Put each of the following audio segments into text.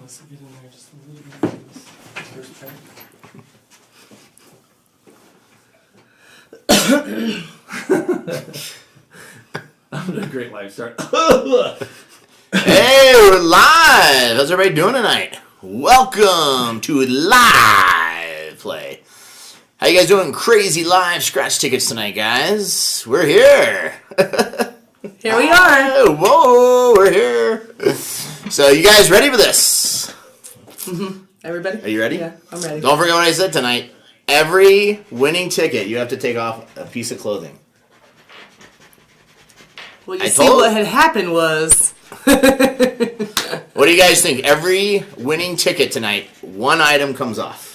wants to get in there just a little bit of this first pack. I'm doing a great live start. Hey, we're live! How's everybody doing tonight? Welcome to Live Play. How you guys doing? Crazy live scratch tickets tonight, guys. We're here. Here we are. Whoa, we're here. So, you guys ready for this? Mm-hmm. Everybody? Are you ready? Yeah, I'm ready. Don't forget what I said tonight. Every winning ticket, you have to take off a piece of clothing. Well, you see what had happened was... What do you guys think? Every winning ticket tonight, one item comes off.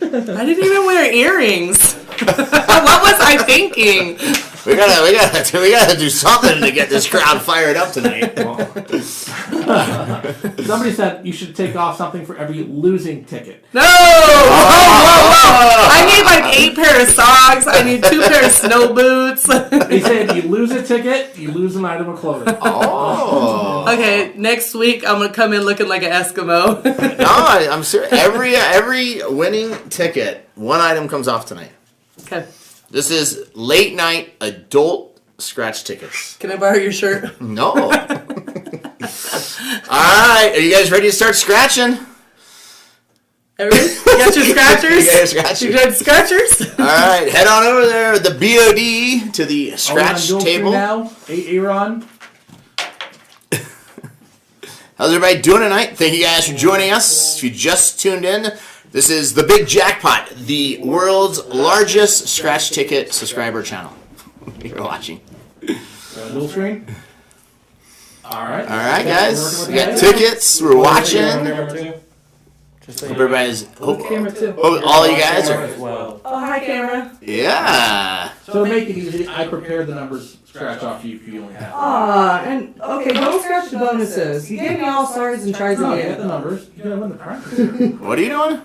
I didn't even wear earrings. What was I thinking? We gotta do something to get this crowd fired up tonight. Somebody said you should take off something for every losing ticket. No! Whoa. I need like 8 pair of socks. I need 2 pair of snow boots. They say if you lose a ticket, you lose an item of clothing. Oh. Okay, next week I'm gonna come in looking like an Eskimo. No, I'm serious. Every winning ticket, one item comes off tonight. Okay. This is late night adult scratch tickets. Can I borrow your shirt? No. All right, are you guys ready to start scratching? Everybody, you got your scratchers? You got your scratchers? You got scratchers? All right, head on over there, the BOD, to the scratch table. Now, Aaron. How's everybody doing tonight? Thank you guys for joining us. If you just tuned in, this is the Big Jackpot, the world's largest scratch ticket subscriber channel. You're watching. Dual screen. All right. All right, guys. We got tickets. We're watching. Hope everybody's. Camera too. Hope all you guys are. Oh, hi, camera. Yeah. So to make it easy, I prepared the numbers scratch off you if you only have. And okay, don't scratch the bonuses. You gave me all stars and tries No, again. get the numbers. You're gonna win the prize. What are you doing?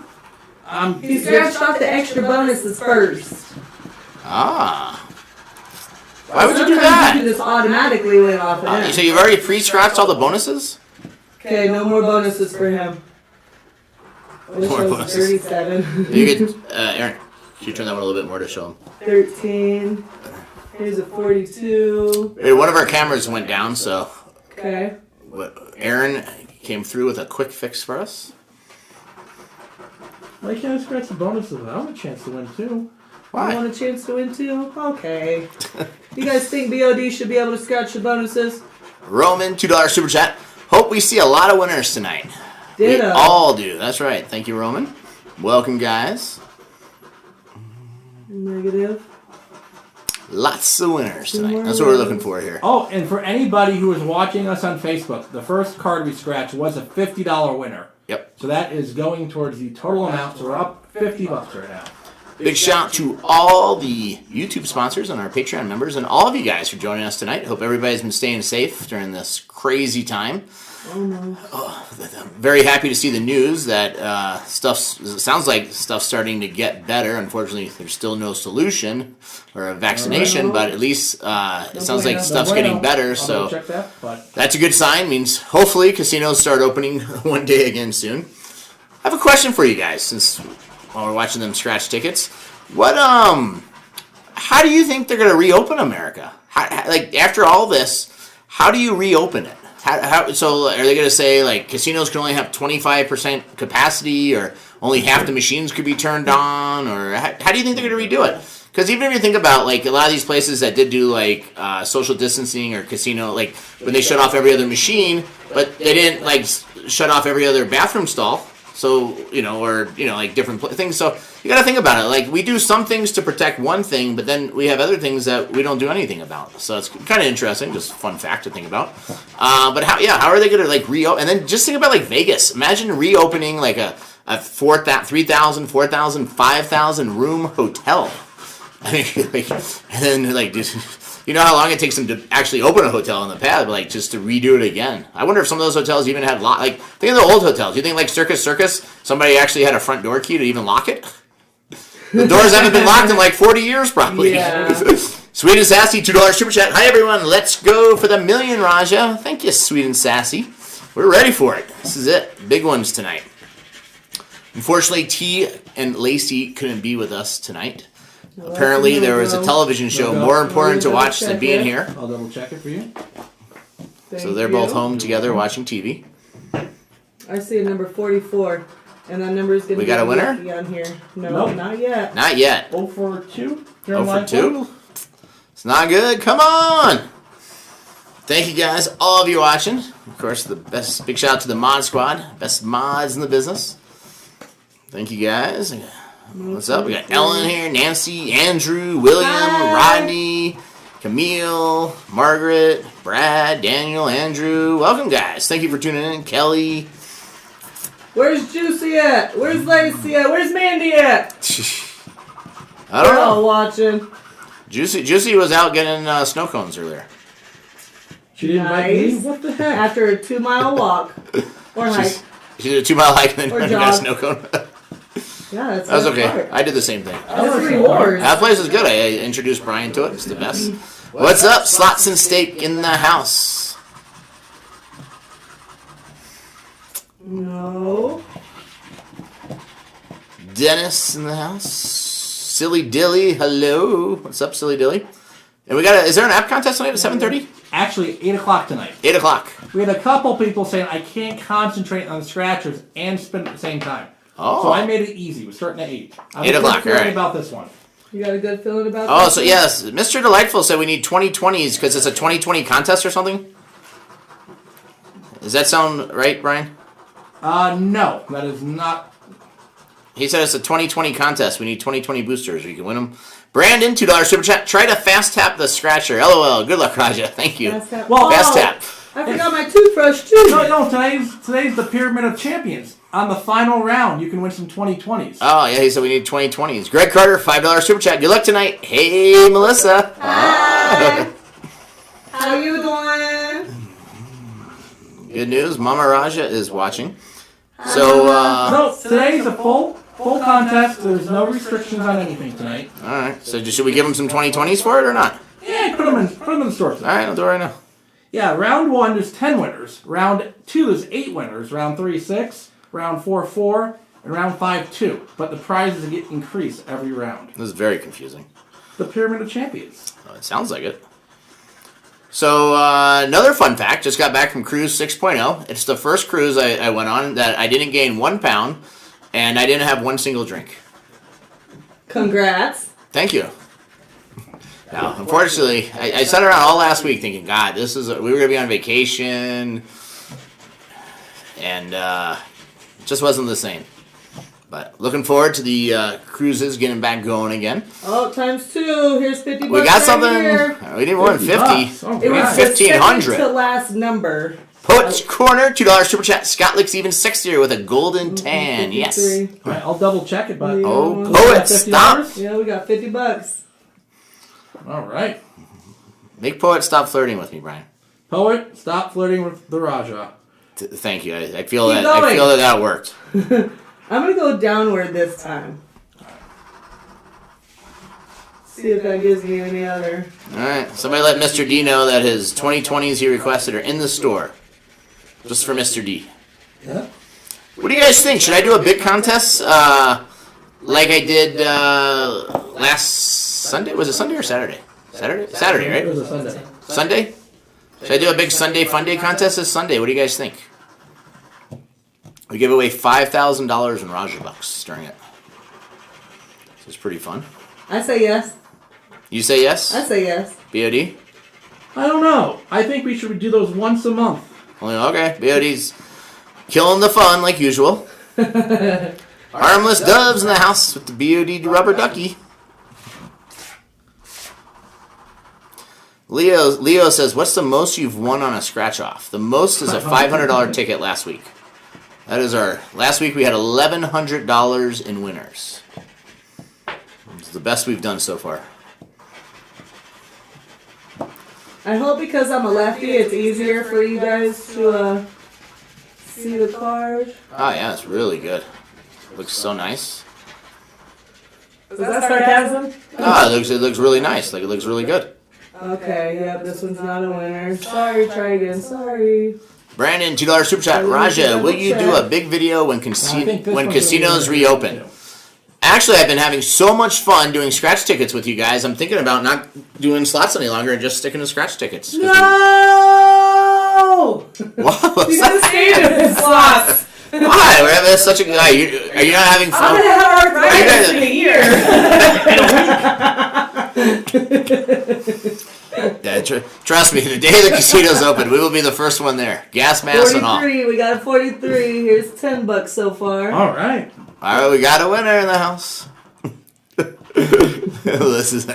He scratched off the extra bonuses first. Ah. Why would you do that? You do this automatically went off of him. So you've already pre-scratched all the bonuses? Okay, no more bonuses for him. Which More was bonuses. 37. You could, Aaron, can you turn that one a little bit more to show them? 13. Here's a 42. Hey, one of our cameras went down, so Okay. Aaron came through with a quick fix for us. Why can't I scratch the bonuses? I want a chance to win too. Why? You want a chance to win too? Okay. You guys think BOD should be able to scratch the bonuses? Roman, $2 super chat. Hope we see a lot of winners tonight. Ditto. We all do. That's right. Thank you, Roman. Welcome, guys. Negative. Lots of winners tonight. That's what we're looking for here. Oh, and for anybody who is watching us on Facebook, the first card we scratched was a $50 winner. Yep. So that is going towards the total amount. So we're up $50 right now. Big shout out to all the YouTube sponsors and our Patreon members and all of you guys for joining us tonight. Hope everybody's been staying safe during this crazy time. Oh no. I'm very happy to see the news that sounds like stuff's starting to get better. Unfortunately, there's still no solution or a vaccination, but at least it sounds like stuff's getting better. So check that, but that's a good sign. Means hopefully casinos start opening one day again soon. I have a question for you guys since while we're watching them scratch tickets. How do you think they're going to reopen America? Like after all this, how do you reopen it? So are they going to say like casinos can only have 25% capacity, or only half the machines could be turned on, or how do you think they're going to redo it? Because even if you think about like a lot of these places that did do like social distancing or casino, like when they shut off every other machine, but they didn't like shut off every other bathroom stall. So, like different things. So you got to think about it. Like we do some things to protect one thing, but then we have other things that we don't do anything about. So it's kind of interesting, just a fun fact to think about. But how are they going to like reopen? And then just think about like Vegas. Imagine reopening like a 3,000, 4,000, 5,000 room hotel. I mean, and then like, you know how long it takes them to actually open a hotel in the past, but like just to redo it again. I wonder if some of those hotels even had think of the old hotels. You think like Circus, somebody actually had a front door key to even lock it? The doors haven't been locked in like 40 years probably. Yeah. Sweet and Sassy, $2 super chat. Hi everyone, let's go for the million, Raja. Thank you, Sweet and Sassy. We're ready for it. This is it. Big ones tonight. Unfortunately, T and Lacey couldn't be with us tonight. Well, Apparently, there was a television show more important to watch than being here. I'll double check it for you. So they're both home together watching TV. I see a number 44. And that number is going to be... We got a winner? on here. No, Nope. not yet. Not yet. 0 for 2. 0 for 2? It's not good. Come on! Thank you guys, all of you watching. Of course, the best. Big shout out to the mod squad. Best mods in the business. Thank you guys. What's up? We got Ellen here, Nancy, Andrew, William, Hi. Rodney, Camille, Margaret, Brad, Daniel, Andrew. Welcome, guys. Thank you for tuning in. Kelly. Where's Juicy at? Where's Lacey at? Where's Mandy at? I don't We're all know. watching. Juicy was out getting snow cones earlier. She didn't invite me? Nice. What the heck? After a 2-mile walk. Or hike. She did a 2-mile hike and Or then got a jog. snow cone. Yeah, that's That was the okay. part. I did the same thing. That's rewards. That place is good. I introduced Brian to it. It's the best. What's up? Slots and Steak in the house. No. Dennis in the house. Silly Dilly. Hello. What's up, Silly Dilly? And we got is there an app contest tonight at 7:30? Actually, 8 o'clock tonight. 8 o'clock. We had a couple people saying I can't concentrate on the scratchers and spin at the same time. Oh. So I made it easy. We're starting at 8. 8 o'clock, feeling alright. about this one. You got a good feeling about Oh, that? so yes, Mr. Delightful said we need 2020s because it's a 2020 contest or something. Does that sound right, Brian? No, that is not. He said it's a 2020 contest. We need 2020 boosters. You can win them. Brandon, $2 super chat. Try to fast tap the scratcher. LOL. Good luck, Raja. Thank you. Fast tap. Well, Fast tap. I forgot my toothbrush too. No, today's the Pyramid of Champions. On the final round, you can win some 2020s. Oh, yeah, he said we need 2020s. Greg Carter, $5 super chat. Good luck tonight. Hey, Melissa. Hi. How you doing? Good news. Mama Raja is watching. So, No, today's a full contest. There's no restrictions on anything tonight. all right. So, should we give him some 2020s for it or not? Yeah, put them in the store. All right, I'll do it right now. Yeah, round 1 there's 10 winners. Round 2 there's 8 winners. Round 3 6. Round 4 4. And round 5 2. But the prizes get increased every round. This is very confusing. The Pyramid of Champions. Oh, it sounds like it. So, another fun fact. Just got back from Cruise 6.0. It's the first cruise I went on that I didn't gain 1 pound, and I didn't have one single drink. Congrats. Thank you. Now, unfortunately, I sat around all last week thinking, God, we were going to be on vacation, and it just wasn't the same. But looking forward to the cruises getting back going again. Oh, times 2. Here's 50 bucks. We got right something. here. We didn't win 50. bucks. Oh, It was God. the 1,500. second to last number. Poets Corner, $2 super chat. Scott looks even sexier with a golden tan. Yes. 53. All right, I'll double check it, but Yeah. Oh, We Poet, got $50? stop. Yeah, we got 50 bucks. All right. Make Poet stop flirting with me, Brian. Poet, stop flirting with the Raja. Thank you. I feel Keep that. I going. feel that worked. I'm going to go downward this time. See if that gives me any other. All right. Somebody let Mr. D know that his 2020s he requested are in the store, just for Mr. D. Yeah. What do you guys think? Should I do a big contest like I did last Sunday? Was it Sunday or Saturday? Saturday, It right? was a Sunday. Sunday? Should I do a big Sunday Fun Day contest this Sunday? What do you guys think? We give away $5,000 in Raja Bucks during it. This is pretty fun. I say yes. You say yes? I say yes. BOD? I don't know. I think we should do those once a month. Okay, BOD's killing the fun like usual. Harmless Doves in the house with the BOD rubber ducky. Leo says, what's the most you've won on a scratch off? The most is a $500 ticket last week. That is last week we had $1,100 in winners. It's the best we've done so far. I hope because I'm a lefty, it's easier for you guys to see the card. Oh yeah, it's really good. Looks so nice. Is that sarcasm? It looks really nice. Like it looks really good. Okay, yeah, this one's not a winner. Sorry, try again. Sorry. Brandon, $2 super chat. Raja, will you do a big video when casinos reopen? Actually, I've been having so much fun doing scratch tickets with you guys. I'm thinking about not doing slots any longer and just sticking to scratch tickets. No! What? You gotta stay in slots. Why? We're having such a good. Are you not having fun? I'm gonna have arthritis in a year. Yeah, trust me, the day the casino's open, we will be the first one there. Gas mask and all. 43. We got a 43. Here's $10 so far. All right. All right, we got a winner in the house. This is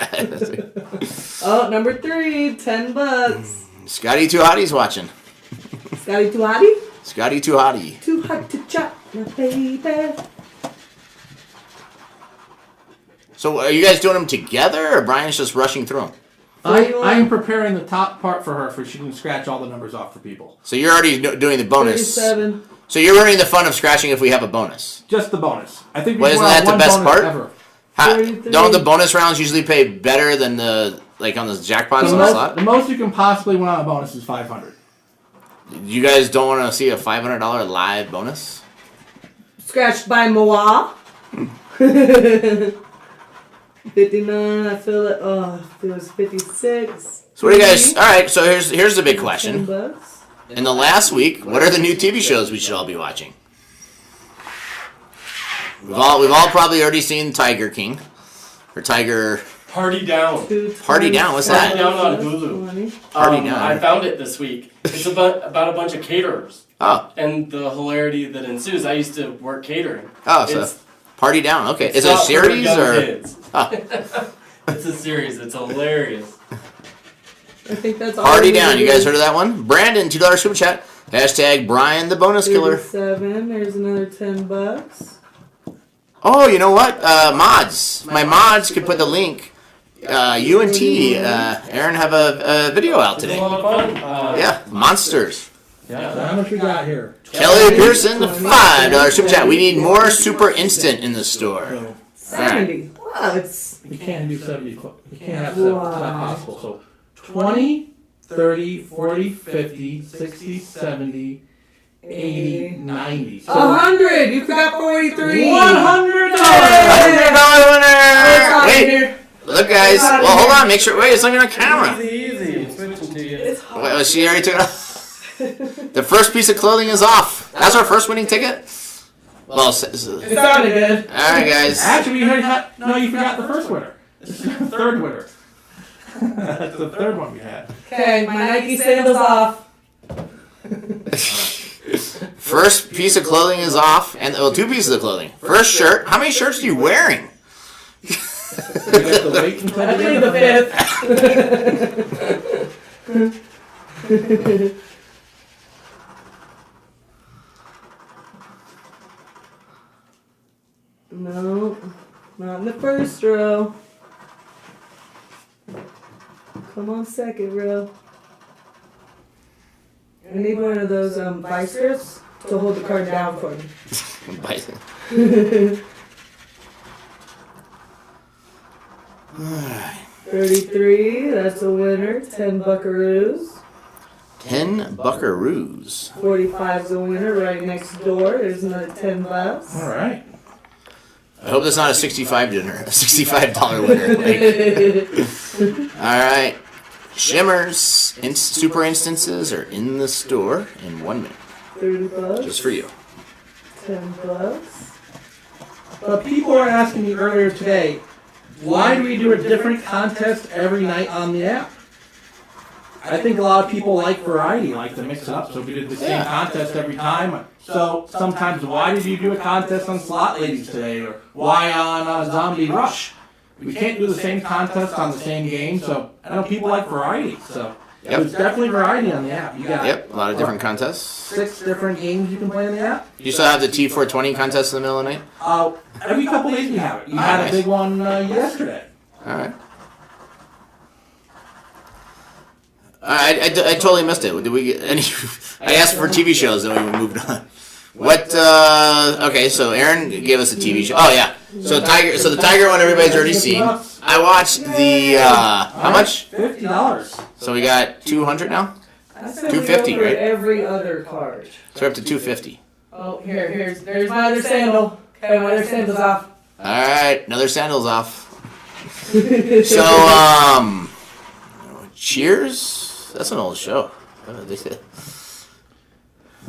Oh, number 3, $10. Scotty Too Hottie's watching. Scotty Too Hottie? Scotty Too Hottie. Too hot to chop, my baby. So are you guys doing them together, or Brian's just rushing through them? I'm preparing the top part for her so she can scratch all the numbers off for people. So you're already doing the bonus. 37. So you're running the fun of scratching if we have a bonus. Just the bonus. I think we Well, isn't that the best part? Ever. Don't the bonus rounds usually pay better than the on the jackpots on the slot? The most you can possibly win on a bonus is $500. You guys don't want to see a $500 live bonus? Scratched by Moa. 59, I feel it. Oh, it was 56. So what do you guys? All right, so here's the big question. $10. In the last week, what are the new TV shows we should all be watching? We've all probably already seen Tiger King or Tiger. Party Down. Party Down. What's that? Party Down on Hulu. Party Down. I found it this week. It's about a bunch of caterers. Oh. And the hilarity that ensues. I used to work catering. Oh, so Party Down. Okay, is it a not for series young or? kids. Oh. It's a series. It's hilarious. I think that's all. Party Down. You guys heard of that one? Brandon, $2 super chat. Hashtag Brian the bonus killer. 37. There's another $10. Oh, you know what? Mods. My mods could put the link. You and T, Aaron have a video out It's a today. lot of fun. Yeah, monsters. Yeah, how much we got here? Kelly Pearson, $5 super chat. We need more super instant in the store. 70. Wow, it's. You can't do 70. You can't have 70. It's not possible. So 20, 30, 40, 50, 60, 70, 80, 90. So 100. You forgot 43. $100. $100 winner! Wait, Here. look, guys. Well, hold on. Make sure. Wait, it's not even on camera. Easy. Switching to you. It's hot. Well, she already took it off. The first piece of clothing is off. That's our first winning ticket. Well, It sounded good. all right, guys. Actually, you forgot the first winner. This is the third winner. That's the third one we had. Okay, my Nike sandals off. First piece of clothing is off, and two pieces of clothing. First shirt. How many shirts are you wearing? You have to wait until I the think end of the 5th. No, not in the first row. Come on, second row. I need one of those vice grips to hold the card down for me. 33, that's a winner. 10 buckaroos. 10 buckaroos. 45's a winner right next door. There's another $10. All right. I hope that's not a $65 winner. All right. Shimmers, super instances are in the store in 1 minute. $30. Just for you. $10. But people were asking me earlier today, why do we do a different contest every night on the app? I think a lot of people like variety, like to mix it up. So if we did the same contest every time, so sometimes why did you do a contest on Slot Ladies today, or why on Zombie Rush? We can't do the same contest on the same game. So I know people like variety. So there's definitely variety on the app. You got a lot of different contests. 6 different games you can play on the app. You still have the T420 contest in the middle of the night? Every couple days we have it. You had a big one yesterday. All right. I totally missed it. Did we get any? I asked for TV shows, then we moved on. What? Okay, so Aaron gave us a TV show. Oh yeah. So the Tiger one everybody's already seen. I watched the how much? $50. So we got 200 now. I said 250, we go for right? every other card. So we're up to 250. Oh, there's my other sandal. Okay, my other sandal's off. All right, another sandal's off. So, Cheers? That's an old show.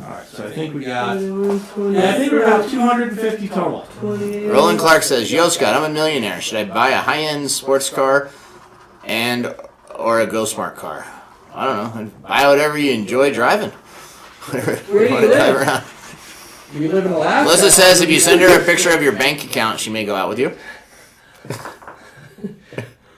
Alright, so I think we got... Yeah, I think we're about 250 total. Roland Clark says, Yo, Scott, I'm a millionaire. Should I buy a high-end sports car or a Go Smart car? I don't know. Buy whatever you enjoy driving. Where do you live? Around. You live in Alaska? Melissa says if you send her a picture of your bank account, she may go out with you.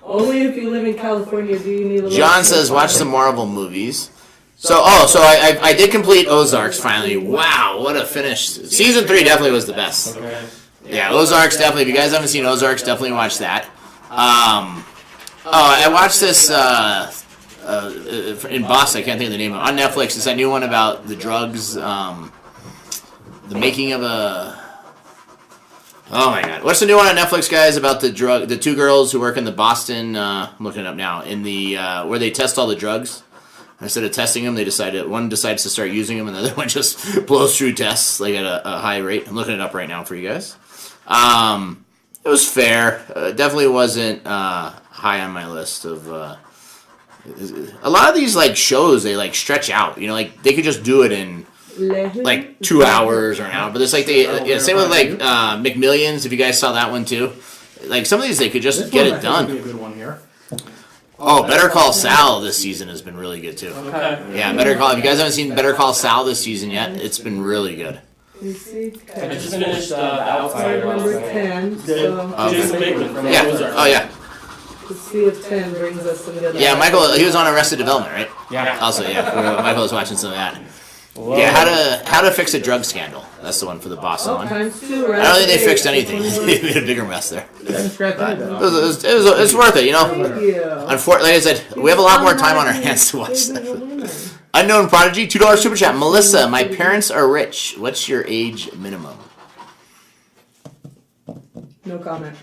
Only if you live in California do you need a John says, watch some Marvel movies. So I did complete Ozarks finally. Wow, what a finish. Season 3 definitely was the best. Okay. Yeah, Ozarks definitely. If you guys haven't seen Ozarks, definitely watch that. I watched this in Boston. I can't think of the name of it. On Netflix. It's that new one about the drugs, the making of a... Oh my God! What's the new one on Netflix, guys? About the two girls who work in the Boston. I'm looking it up now. In the where they test all the drugs. Instead of testing them, one decides to start using them, and the other one just blows through tests like at a high rate. I'm looking it up right now for you guys. It was fair. Definitely wasn't high on my list of. A lot of these like shows they like stretch out. You know, like they could just do it in. Like 2 hours or an hour, but it's like same with like McMillions. If you guys saw that one too, like some of these they could just get it done. Be a good one here. Oh, Better Call Saul this season has been really good too. Okay. Yeah, Better Call. If you guys haven't seen Better Call Saul this season yet, it's been really good. I just finished The Outsider. Number 10. So Jason Bateman from Yeah. Ozark. Oh yeah. let's see if 10 brings us some good. Yeah, Michael. He was on Arrested Development, right? Yeah. Also, yeah. Michael was watching some of that. Whoa. Yeah, how to fix a drug scandal. That's the one for the Boston one. Times 2, right? I don't think they fixed anything. They made a bigger mess there. It's worth it, you know. Thank you. Unfortunately, like I said, we have a lot more time on our hands to watch that. Unknown Prodigy, $2 super chat. Melissa, my parents are rich. What's your age minimum? No comment.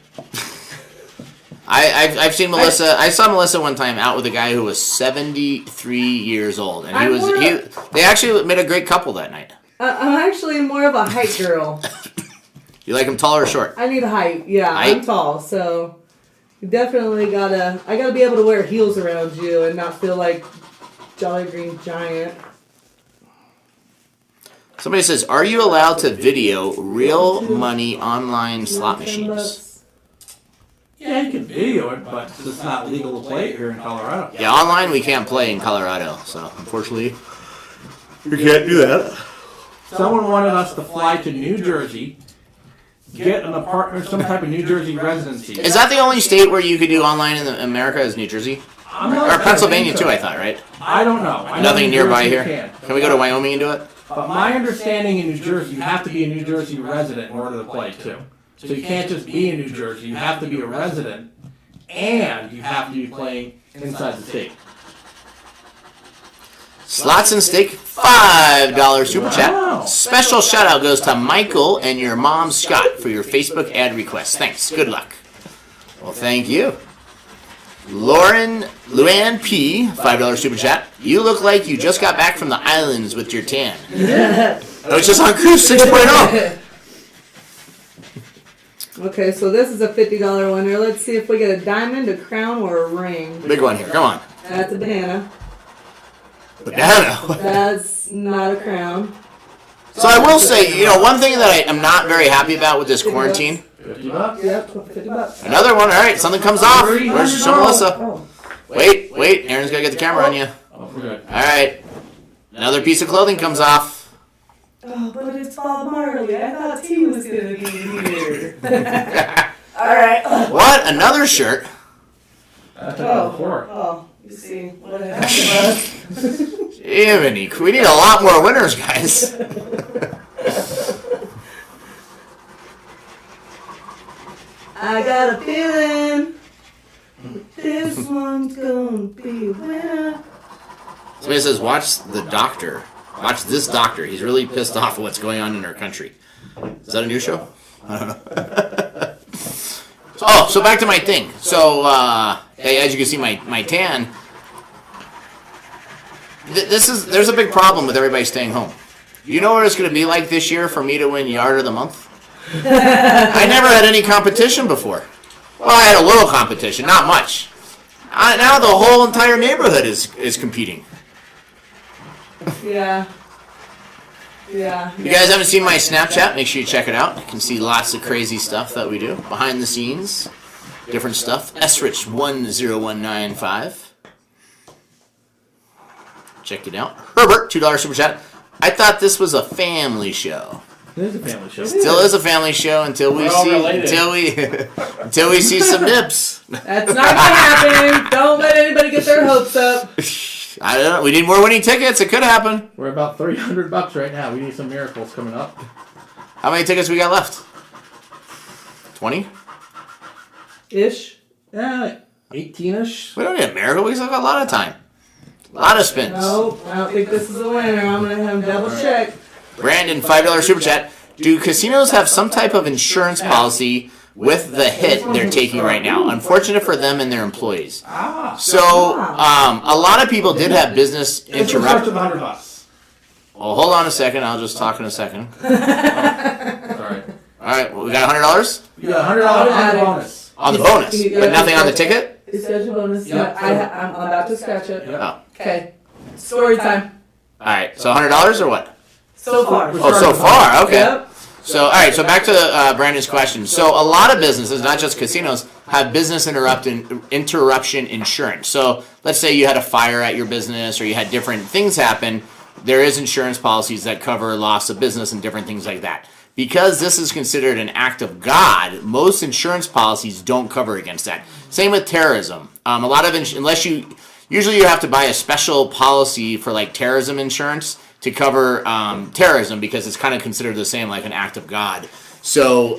I've seen Melissa. I saw Melissa one time out with a guy who was 73 years old, and they actually made a great couple that night. I'm actually more of a height girl. You like him tall or short? I need a height. Yeah, Height? I'm tall, so you definitely I gotta be able to wear heels around you and not feel like Jolly Green Giant. Somebody says, are you allowed to video real money online slot machines? Yeah, you can video it, but it's not legal to play it here in Colorado. Yeah, online we can't play in Colorado, so unfortunately we can't do that. Someone wanted us to fly to New Jersey, get an apartment, some type of New Jersey residency. Is that the only state where you could do online in America is New Jersey? Or Pennsylvania too, I thought, right? I don't know. I know Nothing New nearby Jersey here? Can we go to Wyoming and do it? But my understanding in New Jersey, you have to be a New Jersey resident in order to play too. So you can't just be in New Jersey, you have to be a resident, and you have to be playing inside the state. Slots and Steak, $5 super Wow. chat. Special shout out goes to Michael and your mom Scott for your Facebook ad request. Thanks. Good luck. Well, thank you. Luann P, $5 super chat. You look like you just got back from the islands with your tan. I was just on Cruise 6.0. Okay, so this is a $50 winner. Let's see if we get a diamond, a crown, or a ring. Big one here. Come on. That's a banana. Banana. That's not a crown. So I will say, one thing that I'm not very happy about with this quarantine. $50? Yep, $50. Another one. All right, something comes off. Where's show Melissa? Oh. Wait. Aaron's got to get the camera on you. Oh, we're good. All right. Another piece of clothing comes off. Oh, but it's Bob Marley. I thought T was going to be here. Alright. What? Another shirt? That's another four. Oh, you see what happened. Jiminy, we need a lot more winners, guys. I got a feeling this one's gonna be a winner. Somebody says, watch the doctor. Watch this doctor. He's really pissed off at what's going on in our country. Is that a new show? I don't know. So back to my thing. So, as you can see, my tan. there's a big problem with everybody staying home. You know what it's going to be like this year for me to win Yard of the Month? I never had any competition before. Well, I had a little competition, not much. Now the whole entire neighborhood is competing. Yeah. Yeah. If you guys haven't seen my Snapchat, make sure you check it out. You can see lots of crazy stuff that we do behind the scenes. Different stuff. SRich10195. Check it out. Herbert, $2 super chat. I thought this was a family show. It is a family show. Still is a family show until we until we see some nips. That's not gonna happen. Don't let anybody get their hopes up. I don't know. We need more winning tickets. It could happen. We're about $300 right now. We need some miracles coming up. How many tickets we got left? 20? Ish. Yeah, like 18-ish. We don't need a miracle. We still got a lot of time. A lot of spins. No, I don't think this is a winner. I'm gonna have him double check. Brandon, $5 super chat. Do casinos have some type of insurance policy with the hit they're taking right now? Unfortunate for them and their employees. So, a lot of people did have business interrupted. $100. Well, hold on a second. I'll just talk in a second. Sorry. All right, well, we got $100 You got $100 on the bonus. on the bonus, but nothing on the ticket. It's such a bonus. Yep. I'm about to scratch it. Yep. Oh, Okay. Story time. all right. So $100 or what? So far. Oh, so far. Okay. Yep. So, all right, so back to Brandon's question. So, a lot of businesses, not just casinos, have business interruption insurance. So, let's say you had a fire at your business or you had different things happen. There is insurance policies that cover loss of business and different things like that. Because this is considered an act of God, most insurance policies don't cover against that. Same with terrorism. A lot of usually you have to buy a special policy for like terrorism insurance to cover terrorism because it's kind of considered the same like an act of God. So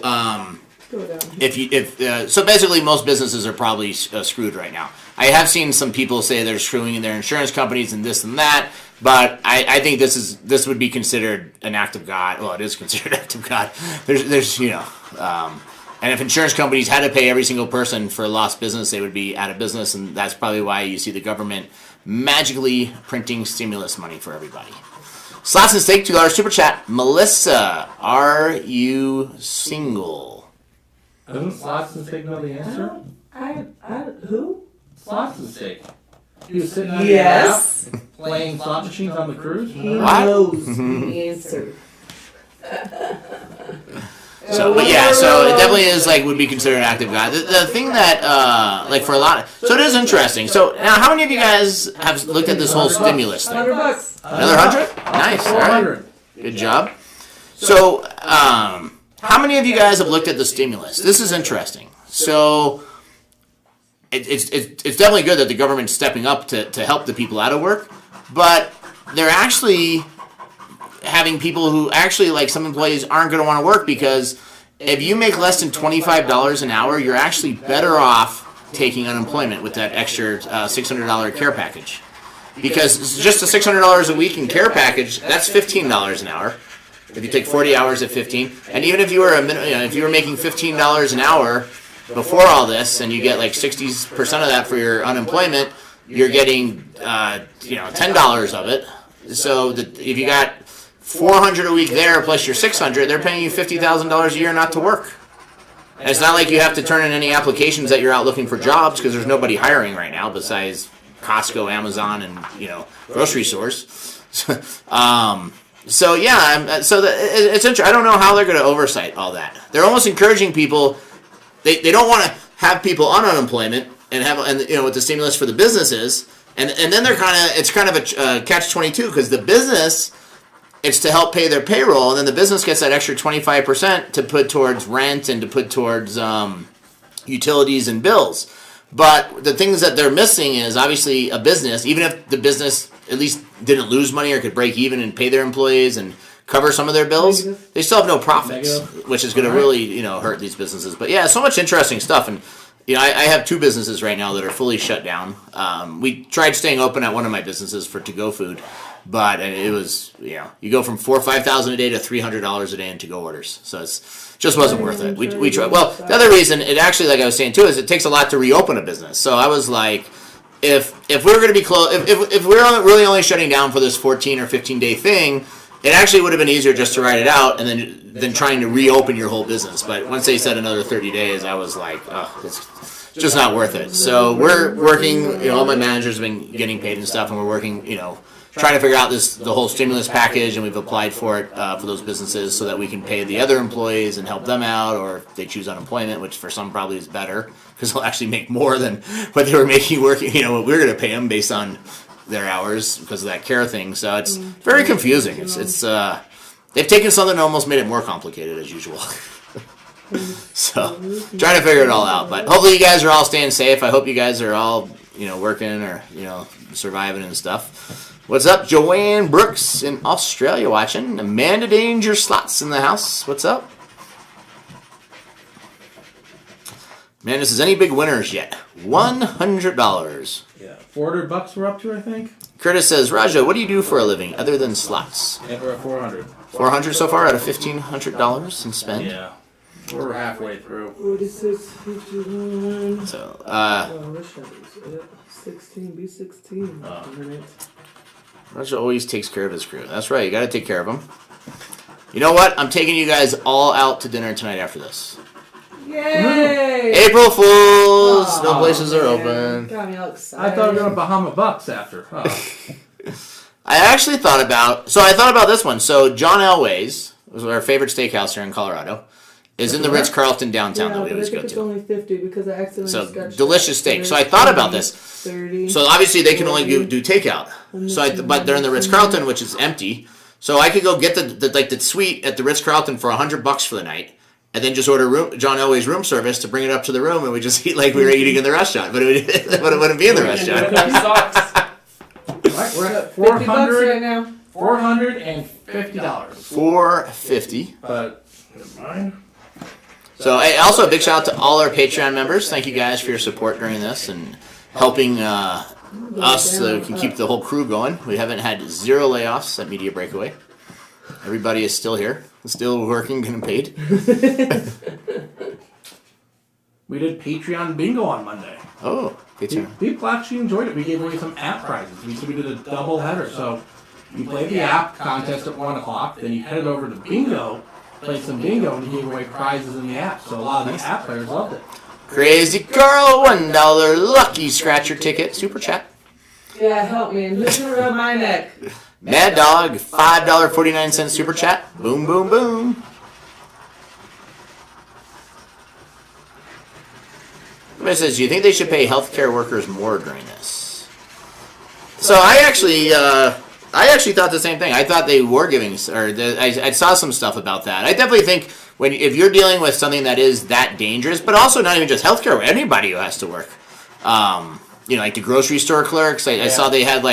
so basically most businesses are probably screwed right now. I have seen some people say they're screwing their insurance companies and this and that, but I think this would be considered an act of God. Well, it is considered an act of God. There's and if insurance companies had to pay every single person for lost business, they would be out of business, and that's probably why you see the government magically printing stimulus money for everybody. Slots and Steak, $2 super chat. Melissa, are you single? Doesn't Slots and Steak know the answer? Who? Slots and Steak. He was sitting on Yes. your lap playing slot machines on the cruise. He What? knows the answer. So, but yeah, so it definitely is like would be considered an act of God. The thing that like for a lot of, so it is interesting. So now, how many of you guys have looked at this whole stimulus thing? $100. Another 100? Nice. All right. Good job. So, how many of you guys have looked at the stimulus? This is interesting. So, it's definitely good that the government's stepping up to help the people out of work, but they're actually having people who actually, like some employees, aren't going to want to work because if you make less than $25 an hour, you're actually better off taking unemployment with that extra $600 care package. Because just a $600 a week in care package, that's $15 an hour. If you take 40 hours at 15, and even if you were if you were making $15 an hour before all this, and you get like 60% of that for your unemployment, you're getting $10 of it. So if you got $400 a week there plus your $600, they're paying you $50,000 a year not to work. And it's not like you have to turn in any applications that you're out looking for jobs because there's nobody hiring right now besides Costco, Amazon, and grocery stores. So yeah, it's interesting. I don't know how they're going to oversight all that. They're almost encouraging people. They don't want to have people on unemployment and with the stimulus for the businesses, and then it's kind of a catch-22 because the business, it's to help pay their payroll, and then the business gets that extra 25% to put towards rent and to put towards utilities and bills. But the things that they're missing is obviously a business, even if the business at least didn't lose money or could break even and pay their employees and cover some of their bills, they still have no profits, which is going to really hurt these businesses. But yeah, so much interesting stuff. And I have two businesses right now that are fully shut down. We tried staying open at one of my businesses for to-go food, but it was you go from $4,000 or $5,000 a day to $300 a day in to-go orders. So it's just wasn't worth it. We tried. Well, the other reason, it actually, like I was saying too, is it takes a lot to reopen a business. So I was like, if we were going to be closed, if we were really only shutting down for this 14 or 15-day thing, it actually would have been easier just to write it out and then trying to reopen your whole business. But once they said another 30 days, I was like, oh, it's just not worth it. So we're working, all my managers have been getting paid and stuff, and we're working, trying to figure out the whole stimulus package, and we've applied for it for those businesses so that we can pay the other employees and help them out, or if they choose unemployment, which for some probably is better because they'll actually make more than what they were making working, what we're going to pay them based on their hours because of that care thing. So it's very confusing. It's they've taken something and almost made it more complicated as usual. So trying to figure it all out, but hopefully you guys are all staying safe. I hope you guys are all working or surviving and stuff. What's up, Joanne Brooks in Australia watching? Amanda Danger Slots in the house. What's up? Amanda says, any big winners yet? $100. Yeah, $400 we're up to, I think. Curtis says, Raja, what do you do for a living other than slots? Yeah, we're at 400. 400 so far out of $1,500 in spend? Yeah. We're halfway through. 46, 51. So, which numbers? 16, B16. Raja always takes care of his crew. That's right, you gotta take care of them. You know what? I'm taking you guys all out to dinner tonight after this. Yay! April Fools! No places are open. Got me all excited. I thought we were going to Bahama Bucks after. Oh. I actually thought about this one. So John Elway's, was our favorite steakhouse here in Colorado, is in the Ritz-Carlton downtown that we always go it's to. only 50 because I accidentally So got delicious steak. So I thought about this. 30. So obviously they can only do takeout. But they're in the Ritz-Carlton, which is empty. So I could go get the suite at the Ritz-Carlton for $100 for the night, and then just order John Elway's room service to bring it up to the room, and we just eat like we were eating in the restaurant, but it wouldn't be in the restaurant. Right, we're at $50 right now. $450. $450. But never mind. So also a big shout out to all our Patreon members. Thank you guys for your support during this and helping us so we can keep the whole crew going. We haven't had 0 layoffs at Media Breakaway. Everybody is still here, still working, getting paid. We did Patreon bingo on Monday. Oh, Patreon. People actually enjoyed it. We gave away some app prizes. We did a double header. So you played the app contest at 1 o'clock, then you headed over to bingo, played some bingo, and you gave away prizes in the app. So a lot of the app players loved it. Crazy Girl, $1 lucky scratcher ticket, super chat. Yeah, help me. And who's going to rub my neck? Mad Dog, $5.49 super chat. Boom, boom, boom. Somebody says, do you think they should pay healthcare workers more during this? So I actually thought the same thing. I thought they were giving, I saw some stuff about that. I definitely think if you're dealing with something that is that dangerous, but also not even just healthcare, anybody who has to work. Like the grocery store clerks. I saw they had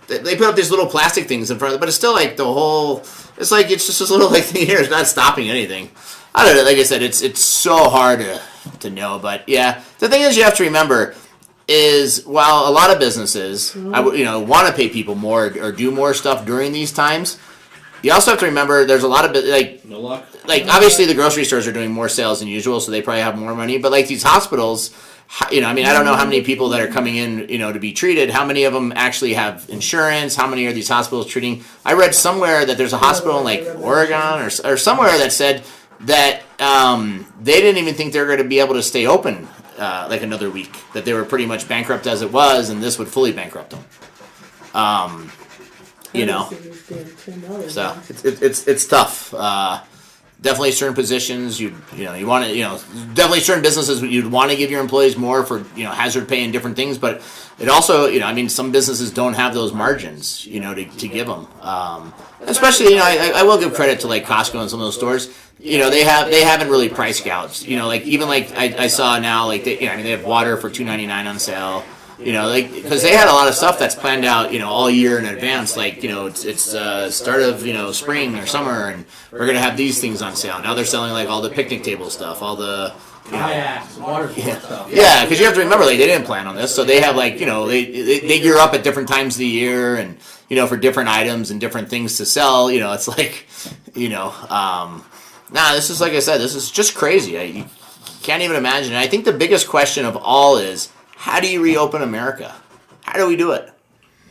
they put up these little plastic things in front of it, but it's still like the whole. It's like it's just this little thing here. It's not stopping anything. I don't know. Like I said, it's so hard to know, but yeah, the thing is you have to remember is while a lot of businesses want to pay people more or do more stuff during these times, you also have to remember there's a lot of no luck. Obviously the grocery stores are doing more sales than usual, so they probably have more money. But like these hospitals, I don't know how many people that are coming in, to be treated. How many of them actually have insurance? How many are these hospitals treating? I read somewhere that there's a hospital in Oregon or somewhere that said that they didn't even think they were going to be able to stay open another week. That they were pretty much bankrupt as it was, and this would fully bankrupt them. So it's tough. Definitely certain positions you want to definitely certain businesses you'd want to give your employees more for hazard pay and different things, but it also some businesses don't have those margins to give them. Especially I will give credit to like Costco and some of those stores. They haven't really price gouged. I saw now they have water for $2.99 on sale. Because they had a lot of stuff that's planned out, all year in advance. It's start of spring or summer, and we're gonna have these things on sale. Now they're selling all the picnic table stuff, all the water stuff. Yeah, because you have to remember they didn't plan on this, so they have they gear up at different times of the year, and for different items and different things to sell. It's this is like I said, this is just crazy. You can't even imagine. And I think the biggest question of all is, how do you reopen America? How do we do it?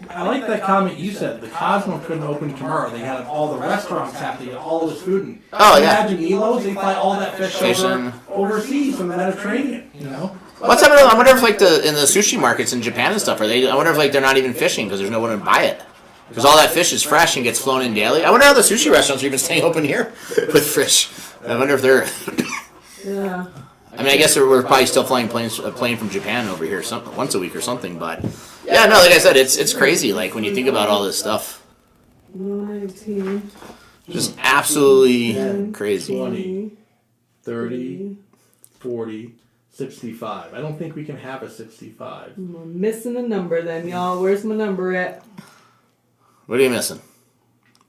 I like that comment you said. The Cosmo couldn't open tomorrow. They had all the restaurants have to get all this food in. Oh, yeah. Imagine Elo's, they fly all that fish Fishing. overseas from the Mediterranean, you know? What's happening? I wonder if like in the sushi markets in Japan and stuff, I wonder if like they're not even fishing because there's no one to buy it. Because all that fish is fresh and gets flown in daily. I wonder how the sushi restaurants are even staying open here with fish. I wonder if they're... Yeah. I mean, I guess we're probably still flying a plane from Japan over here once a week or something, but... Yeah, no, like I said, it's crazy, like, when you think about all this stuff. 19. Just absolutely crazy. 20, 30, 40, 65. I don't think we can have a 65. I'm missing a number then, y'all. Where's my number at? What are you missing?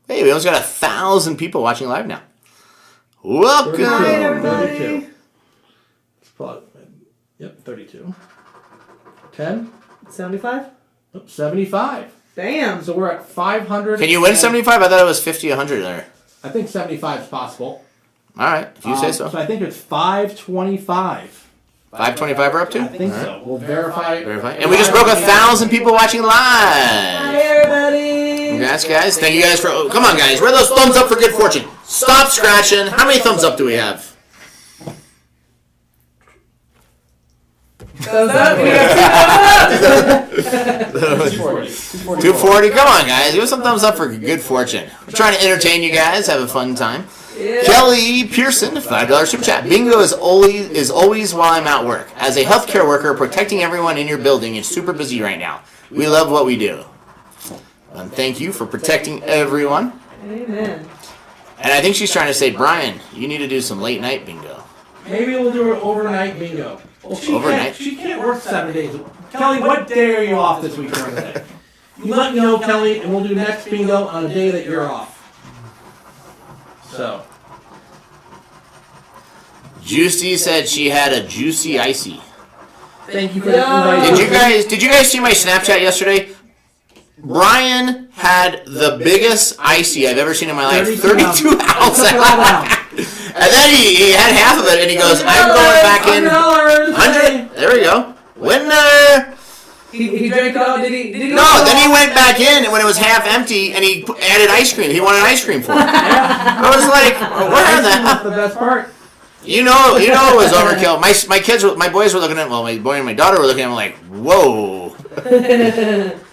Hey, we almost got 1,000 people watching live now. Welcome! Hi, everybody. 32. Let's plug. Yep, 32. 10? 75? Oh, 75. Damn. So we're at 500. Can you win 75? I thought it was 50, 100 there. I think 75 is possible. All right, if you say so. So I think it's 525. 525 we're up to? I think All right. so. We'll verify. And we just broke 1,000 people watching live. Hi, everybody. Congrats, guys. Thank you guys for... Oh, come on, guys. Where are those thumbs up for good fortune? Stop scratching. How many thumbs up do we have? Thumbs up. 240. Come on, guys. Give us some thumbs up for good fortune. We're trying to entertain you guys. Have a fun time. Yeah. Kelly Pearson, $5 super chat. Bingo is always while I'm at work. As a healthcare worker, protecting everyone in your building is super busy right now. We love what we do. And thank you for protecting everyone. Amen. And I think she's trying to say, Brian, you need to do some late night bingo. Maybe we'll do an overnight bingo. Well, Overnight? She can't work 7 days. Kelly, what day are you off this week during the day? You let me know, Kelly, and we'll do next bingo on a day that you're off. So. Juicy said she had a juicy icy. Thank you for Yeah. inviting Did you guys see my Snapchat yesterday? Brian had the biggest icy I've ever seen in my life. 32 ounces. And then he had half of it, and he goes, I'm going back in. $100. There we go. Winner. He drank it all. Did he? No, then he went back in, and when it was half empty, and he added ice cream. He wanted ice cream for it. I was like, where the hell? That's the best part. You know it was overkill. My boys were looking at, well, my boy and my daughter were looking at him like, whoa.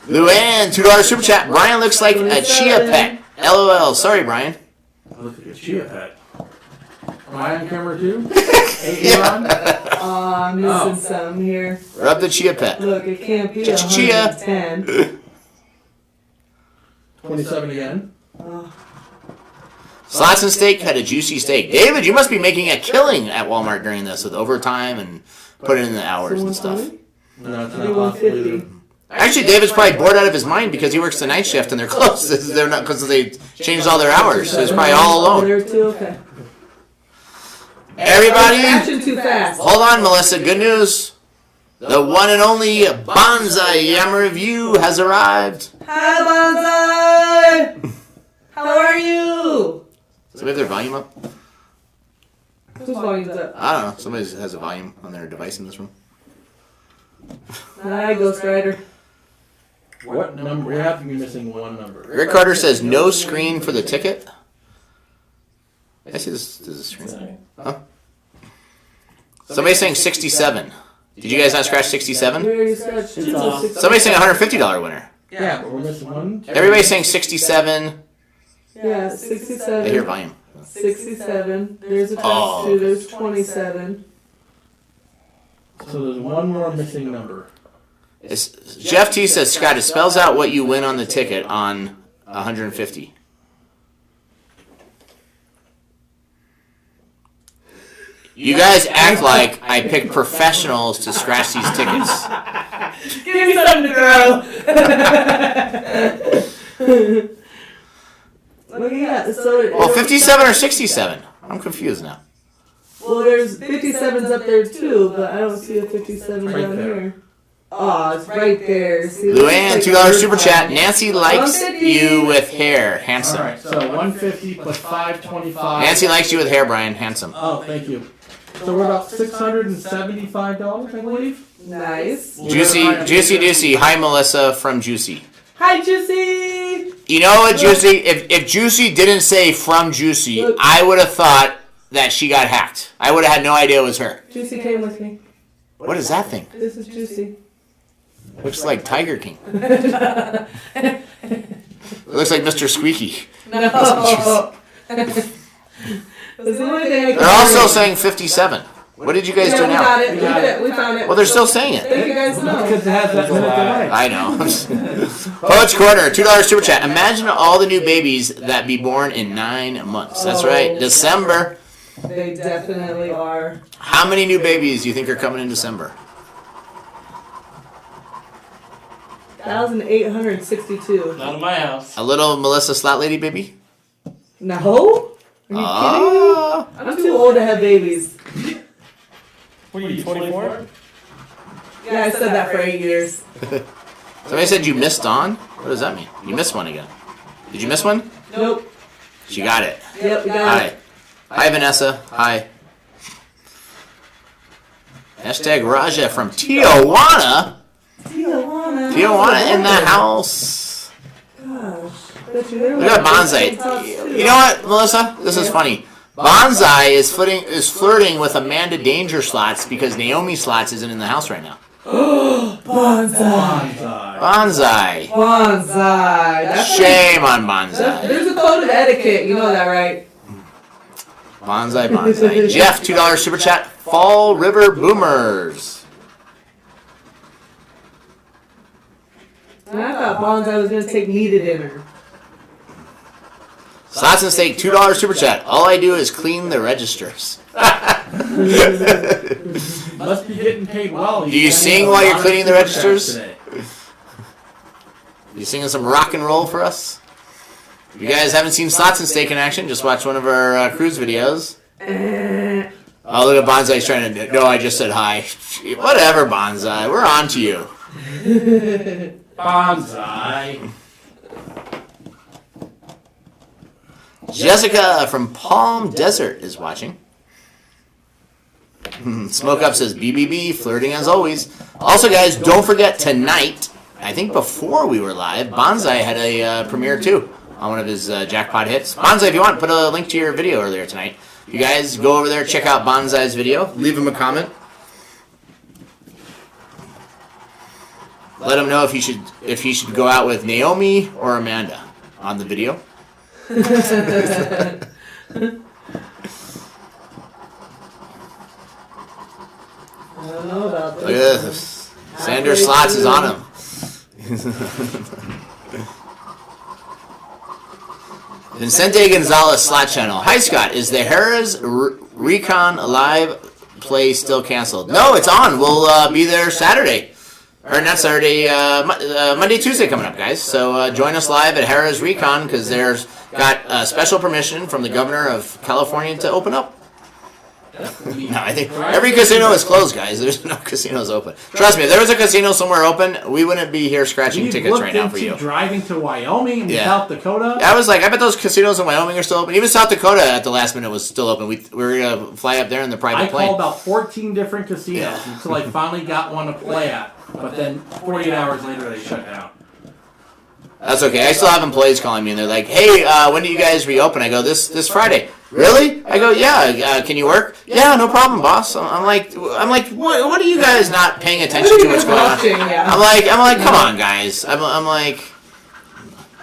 Luann, $2 super chat. Brian looks like a chia pet. LOL. Sorry, Brian. Look at your chia pet. Am I on camera too? Yeah. I'm missing some here. Rub the chia pet. Look, it can't be Chia. 110. 27 again. Slots and Steak had a juicy steak. David, you must be making a killing at Walmart during this with overtime and putting in the hours and stuff. No, it's not 150. possible. Actually, David's probably bored out of his mind because he works the night shift and they're closed. They're not because they changed all their hours. So he's probably all alone. There too. Okay. Everybody, Action too fast. hold on, Melissa. Good news. The one and only Bonsai Yam Review has arrived. Hi, Bonsai. How are you? So we have their volume up? Whose volume's up? I don't know. Somebody has a volume on their device in this room. Hi, Ghost Rider. What number? We have to be missing one number. Rick Carter says no screen for the ticket. I see this. There's a screen. Huh? Somebody's saying 67. Did you guys not scratch 67? Where are you scratched? It's off. Somebody's saying $150 winner. Yeah, but we're missing one. Everybody's saying 67. Yeah, I hear 67. volume. 67. There's a Oh. 22. There's 27. So there's one more missing number. Jeff T says, Scott, it spells out what you win on the ticket on 150. You guys act like I picked professionals to scratch these tickets. Give me something to throw. Look at that. So Well, 57 or 67? I'm confused now. Well, there's 57s up there too, but I don't see a 57 Right down there. here. Oh, it's right there. See, Luann, looks $2 like super chat. Nancy likes 150. you with hair. Handsome. All right, so 150 plus 525. Nancy likes you with hair, Brian. Handsome. Oh, thank you. So we're about $675, I believe. Nice. Juicy. Hi, Melissa from Juicy. Hi, Juicy. You know what, Juicy? If Juicy didn't say from Juicy, Look. I would have thought that she got hacked. I would have had no idea it was her. Juicy came with me. What is that thing? This is Juicy. Looks like Tiger King. Looks like Mr. Squeaky. No. That's the only thing I can They're also saying 57. What did you guys do we now? got it. We found it. Well, they're still saying Thank it. you guys know. Because it has that little delay. I know. Poets Corner, $2 super chat. Imagine all the new babies that be born in 9 months. That's right. December. They definitely are. How many new babies do you think are coming in December? 1,862. Not in my house. A little Melissa Slot Lady baby? No? Are you Ah. kidding me? I'm too old to have babies. What are you, 24? Yeah, I said that for 8 years. Somebody said you missed on? What does that mean? You missed one again. Did you miss one? Nope. She got it. Yep, we got Hi. it. Hi, Vanessa. Hi. Hashtag Raja from Tijuana. Tijuana in the house. Gosh. Bet you they're We got like Bonsai. tops, too. You know what, Melissa? This is funny. Bonsai is flirting with Amanda Danger Slots because Naomi Slots isn't in the house right now. Bonsai. Bonsai. Bonsai. That's Shame on Bonsai. There's a code of etiquette. You know that, right? Bonsai. Jeff, $2 super chat. Fall River Boomers. And I thought Bonsai was going to take me to dinner. Slots and Steak, $2 super chat. All I do is clean the registers. Must be getting paid well. Do you sing while you're cleaning the registers? You singing some rock and roll for us? If you guys haven't seen Slots and Steak in action, just watch one of our cruise videos. Oh, look at Bonsai's trying to... No, I just said hi. Whatever, Bonsai. We're on to you. Bonsai. Jessica from Palm Desert is watching. Smoke Up says, BBB, flirting as always. Also, guys, don't forget tonight, I think before we were live, Bonsai had a premiere too on one of his jackpot hits. Bonsai, if you want, put a link to your video earlier tonight. You guys go over there, check out Bonsai's video, leave him a comment. Let him know if he should go out with Naomi or Amanda on the video. I don't know about Look at this. this. Sander Slots is on him. Vincente Gonzalez Slot Channel. Hi, Scott. Is the Harrah's Recon live play still canceled? No, it's on. We'll be there Saturday. Or not Saturday, Monday, Tuesday coming up, guys. So join us live at Harrah's Recon because there's got special permission from the governor of California to open up. No, I think every casino is closed, guys. There's no casinos open. Trust me, if there was a casino somewhere open, we wouldn't be here scratching tickets right now for you. Driving to Wyoming and South Dakota. I was like, I bet those casinos in Wyoming are still open. Even South Dakota at the last minute was still open. We were going to fly up there in the private plane. I called about 14 different casinos until I finally got one to play at. But then 48 hours later, they shut down. That's okay. I still have employees calling me, and they're like, hey, when do you guys reopen? I go, this Friday. Really? I go, yeah. Can you work? Yeah, no problem, boss. I'm like, what are you guys not paying attention to what's going on? I'm like, come on, guys. I'm like,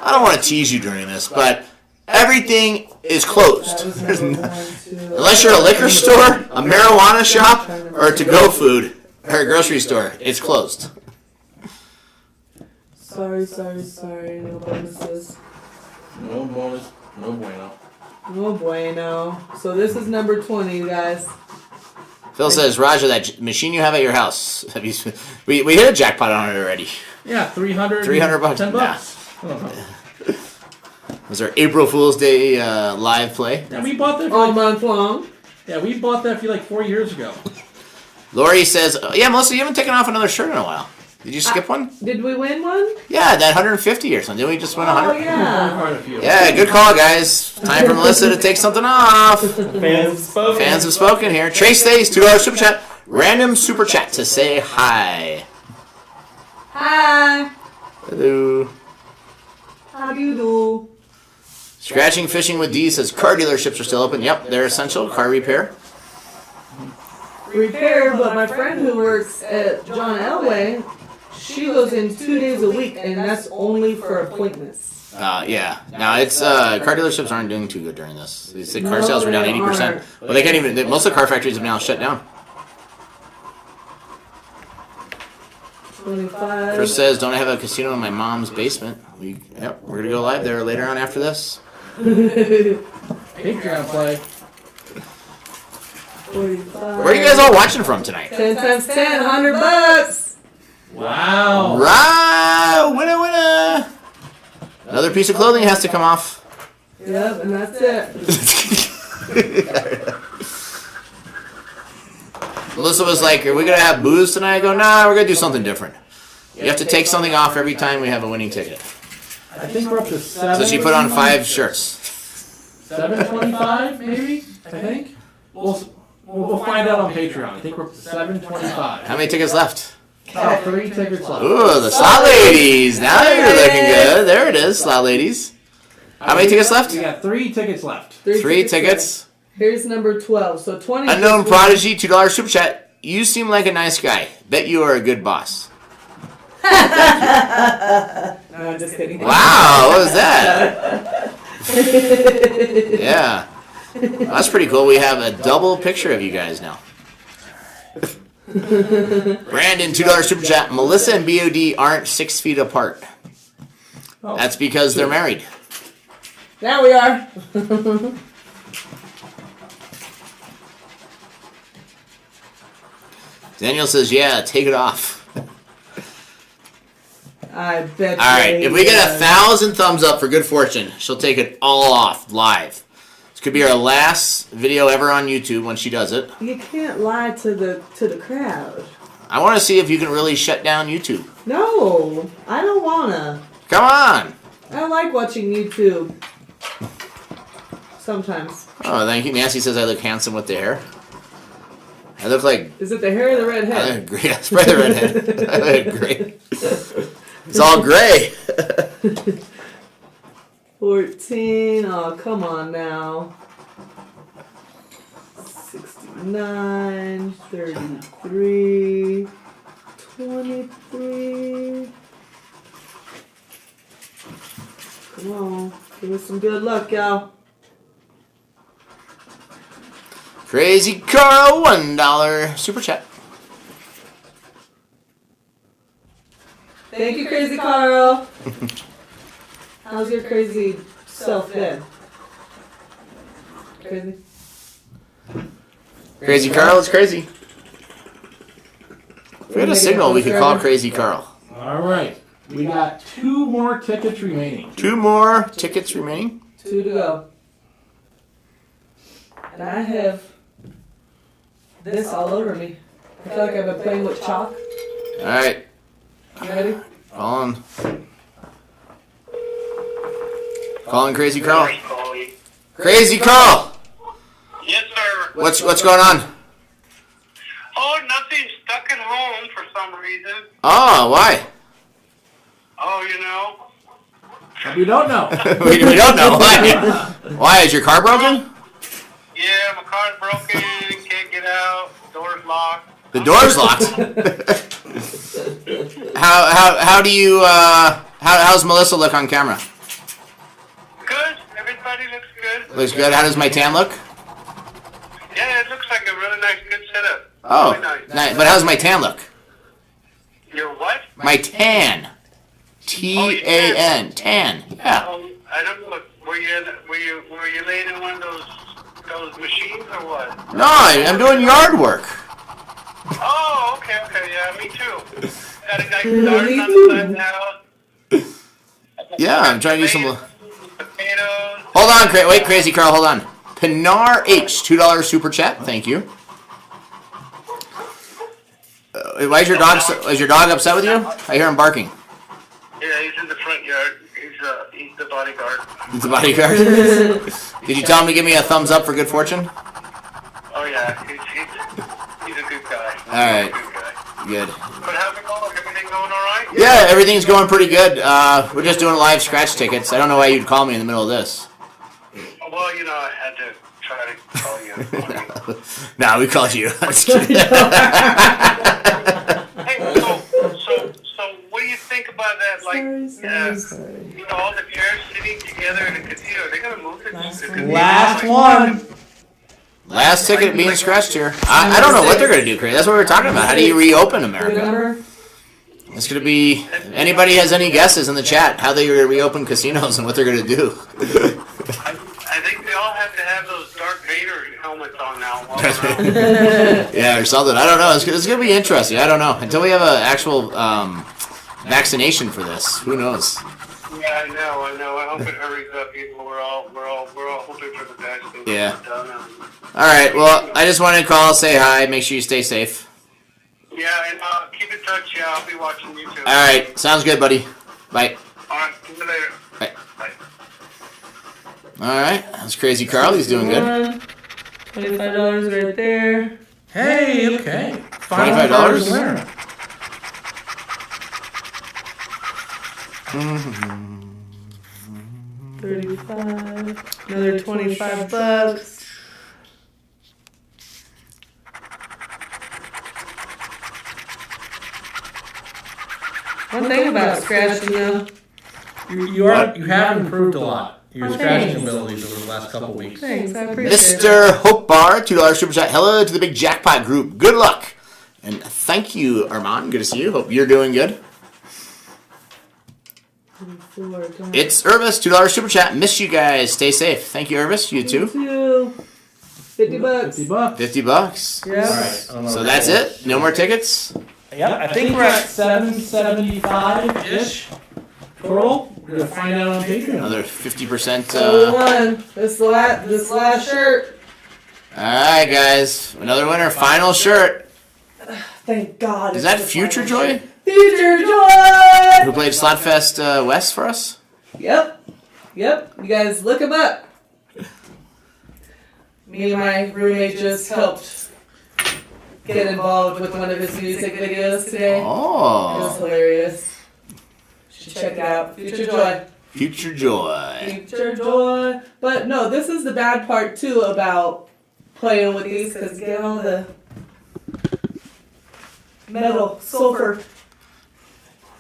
I don't want to tease you during this, but everything is closed. Unless you're a liquor store, a marijuana shop, or a to-go food, or a grocery store, it's closed. Sorry. No bonuses. No bonus. No bueno. No bueno. So this is number 20, you guys. Phil says, Roger, that machine you have at your house. We hit a jackpot on it already. Yeah, 300. 300 bucks. 10 bucks. Was our April Fool's Day live play? Yeah, we bought that. All month long. Yeah, we bought that for like 4 years ago. Lori says, yeah, Melissa, you haven't taken off another shirt in a while. Did you skip one? Did we win one? Yeah, that 150 or something. Didn't we just win 100? Oh, yeah. Quite a few. Yeah, good call, guys. Time for Melissa to take something off. Fans have spoken. Fans have spoken here. Trace Stays, $2 super chat. Random super chat to say hi. Hi. Hello. How do you do? Scratching Fishing with D says car dealerships are still open. Yep, they're essential. Car repair. Repair, but my friend who works at John Elway, she goes in 2 days a week, and that's only for appointments. Yeah. Now it's car dealerships aren't doing too good during this. They said car sales were down 80%, but they can't even. Most of the car factories have now shut down. 25. Chris says, "Don't I have a casino in my mom's basement?" Yep, we're gonna go live there later on after this. Patreon play. 45. Where are you guys all watching from tonight? 10 times 10, $100. Wow. Right, winner. Another piece of clothing has to come off. Yep, and that's it. Melissa was like, "Are we gonna have booze tonight?" I go, "Nah, we're gonna do something different. You have to take something off every time we have a winning ticket." I think we're up to 7. So she put on 5 shirts. 725, maybe. I think. We'll find out on Patreon. I think we're up to 725. How many tickets left? Oh, 3 tickets left. Ooh, the slot ladies. Now you're looking good. There it is, slot ladies. How many tickets left? We got 3 tickets left. 3 tickets. Here's number 12. So 20. Unknown Prodigy, $2 super chat. You seem like a nice guy. Bet you are a good boss. No, I'm just kidding. Wow, what was that? Yeah. That's pretty cool. We have a double picture of you guys now. Brandon, $2 super chat. Melissa and BOD aren't 6 feet apart. That's because they're married. Now we are. Daniel says, "Yeah, take it off." I bet. All right, if we get 1,000 thumbs up for Good Fortune, she'll take it all off live. This could be our last video ever on YouTube when she does it. You can't lie to the crowd. I want to see if you can really shut down YouTube. No, I don't wanna. Come on. I like watching YouTube. Sometimes. Oh, thank you. Nancy says I look handsome with the hair. I look like... Is it the hair or the red I head? look great. That's probably the red head. I look great. It's all gray. 14. Oh, come on now. 69. 33. 23. Come on. Give us some good luck, y'all. Crazy Carl, $1 super chat. Thank you, Crazy Carl. How's your crazy self been? Crazy? Crazy Carl is crazy. If we had a signal, we could call Crazy Carl. All right. We got 2 more tickets remaining. 2 more tickets remaining. 2 to go. And I have this all over me. I feel like I've been playing with chalk. All right. You ready? Calling Crazy Carl. Crazy Carl. Yes, sir. What's going on? Oh, nothing. Stuck at home for some reason. Oh, why? Oh, you know. We don't know. we don't know why. Why is your car broken? Yeah, my car's broken. Can't get out. Door's locked. The door's locked. How do you how's Melissa look on camera? Good. Everybody looks good. Looks good. How does my tan look? Yeah, it looks like a really nice, good setup. Oh, Really nice. nice. But how's my tan look? Your what? My tan. T-A-N. Tan. Yeah. Oh, I don't know. Were you laid in one of those machines or what? No, I'm doing yard work. Oh, okay, yeah, me too. Got a nice Me garden on too. the side now. Yeah, I'm trying to do some. Potatoes. Hold on, wait, Crazy Carl, hold on. Pinar H, $2 super chat. Thank you. Why is your dog upset with you? I hear him barking. Yeah, he's in the front yard. He's the bodyguard. He's the bodyguard. Did you tell him to give me a thumbs up for Good Fortune? Oh yeah, he's a good guy. All right. Good. But how's it going? Everything going all right? Yeah, everything's going pretty good. We're just doing live scratch tickets. I don't know why you'd call me in the middle of this. Well, you know, I had to try to call you. No, we called you. I'm just kidding. Hey, so what do you think about that? Like, Sorry. you know, all the chairs sitting together in a casino. Are they gonna move the casino? Last one. Last ticket being scratched here. I don't know what they're going to do, Craig. That's what we were talking about. How do you reopen America? Remember? It's going to be... Anybody has any guesses in the chat how they reopen casinos and what they're going to do? I think they all have to have those Darth Vader helmets on now. While they're out. Yeah, or something. I don't know. It's going to be interesting. I don't know. Until we have an actual vaccination for this. Who knows? Yeah, I know. I hope it hurries up. People, we're all hoping for the best. Yeah. All right. Well, I just wanted to call, say hi, make sure you stay safe. Yeah, and keep in touch. Yeah, I'll be watching you too. All right. Sounds good, buddy. Bye. All right. See you later. Bye. Bye. All right. That's Crazy Carl. He's doing good. $25 right there. Hey, okay. $25? winner. $35. Another $25. One thing about scratching though. You have improved a lot. Your scratching abilities over the last couple weeks. Thanks, I appreciate it. Mr. Hope Bar, $2 super chat. Hello to the Big Jackpot group. Good luck. And thank you, Armand. Good to see you. Hope you're doing good. It's Irvis, $2 super chat. Miss you guys. Stay safe. Thank you, Irvis. You too. $50. $50. $50. Yeah. All right. So that's it. No more tickets. Yep, I think we're at 775-ish total. We're gonna find out on Patreon. Another 50%. One. This last shirt. All right, guys. Another winner. Final shirt. Thank God. Is that Future Joy? Future Joy! Who played Slotfest West for us? Yep. You guys look him up. Me and my roommate just helped get involved with one of his music videos today. It was Oh. hilarious. You should check it out. Future Joy. Future Joy. Future Joy. But no, this is the bad part too about playing with these because get all the metal, sulfur.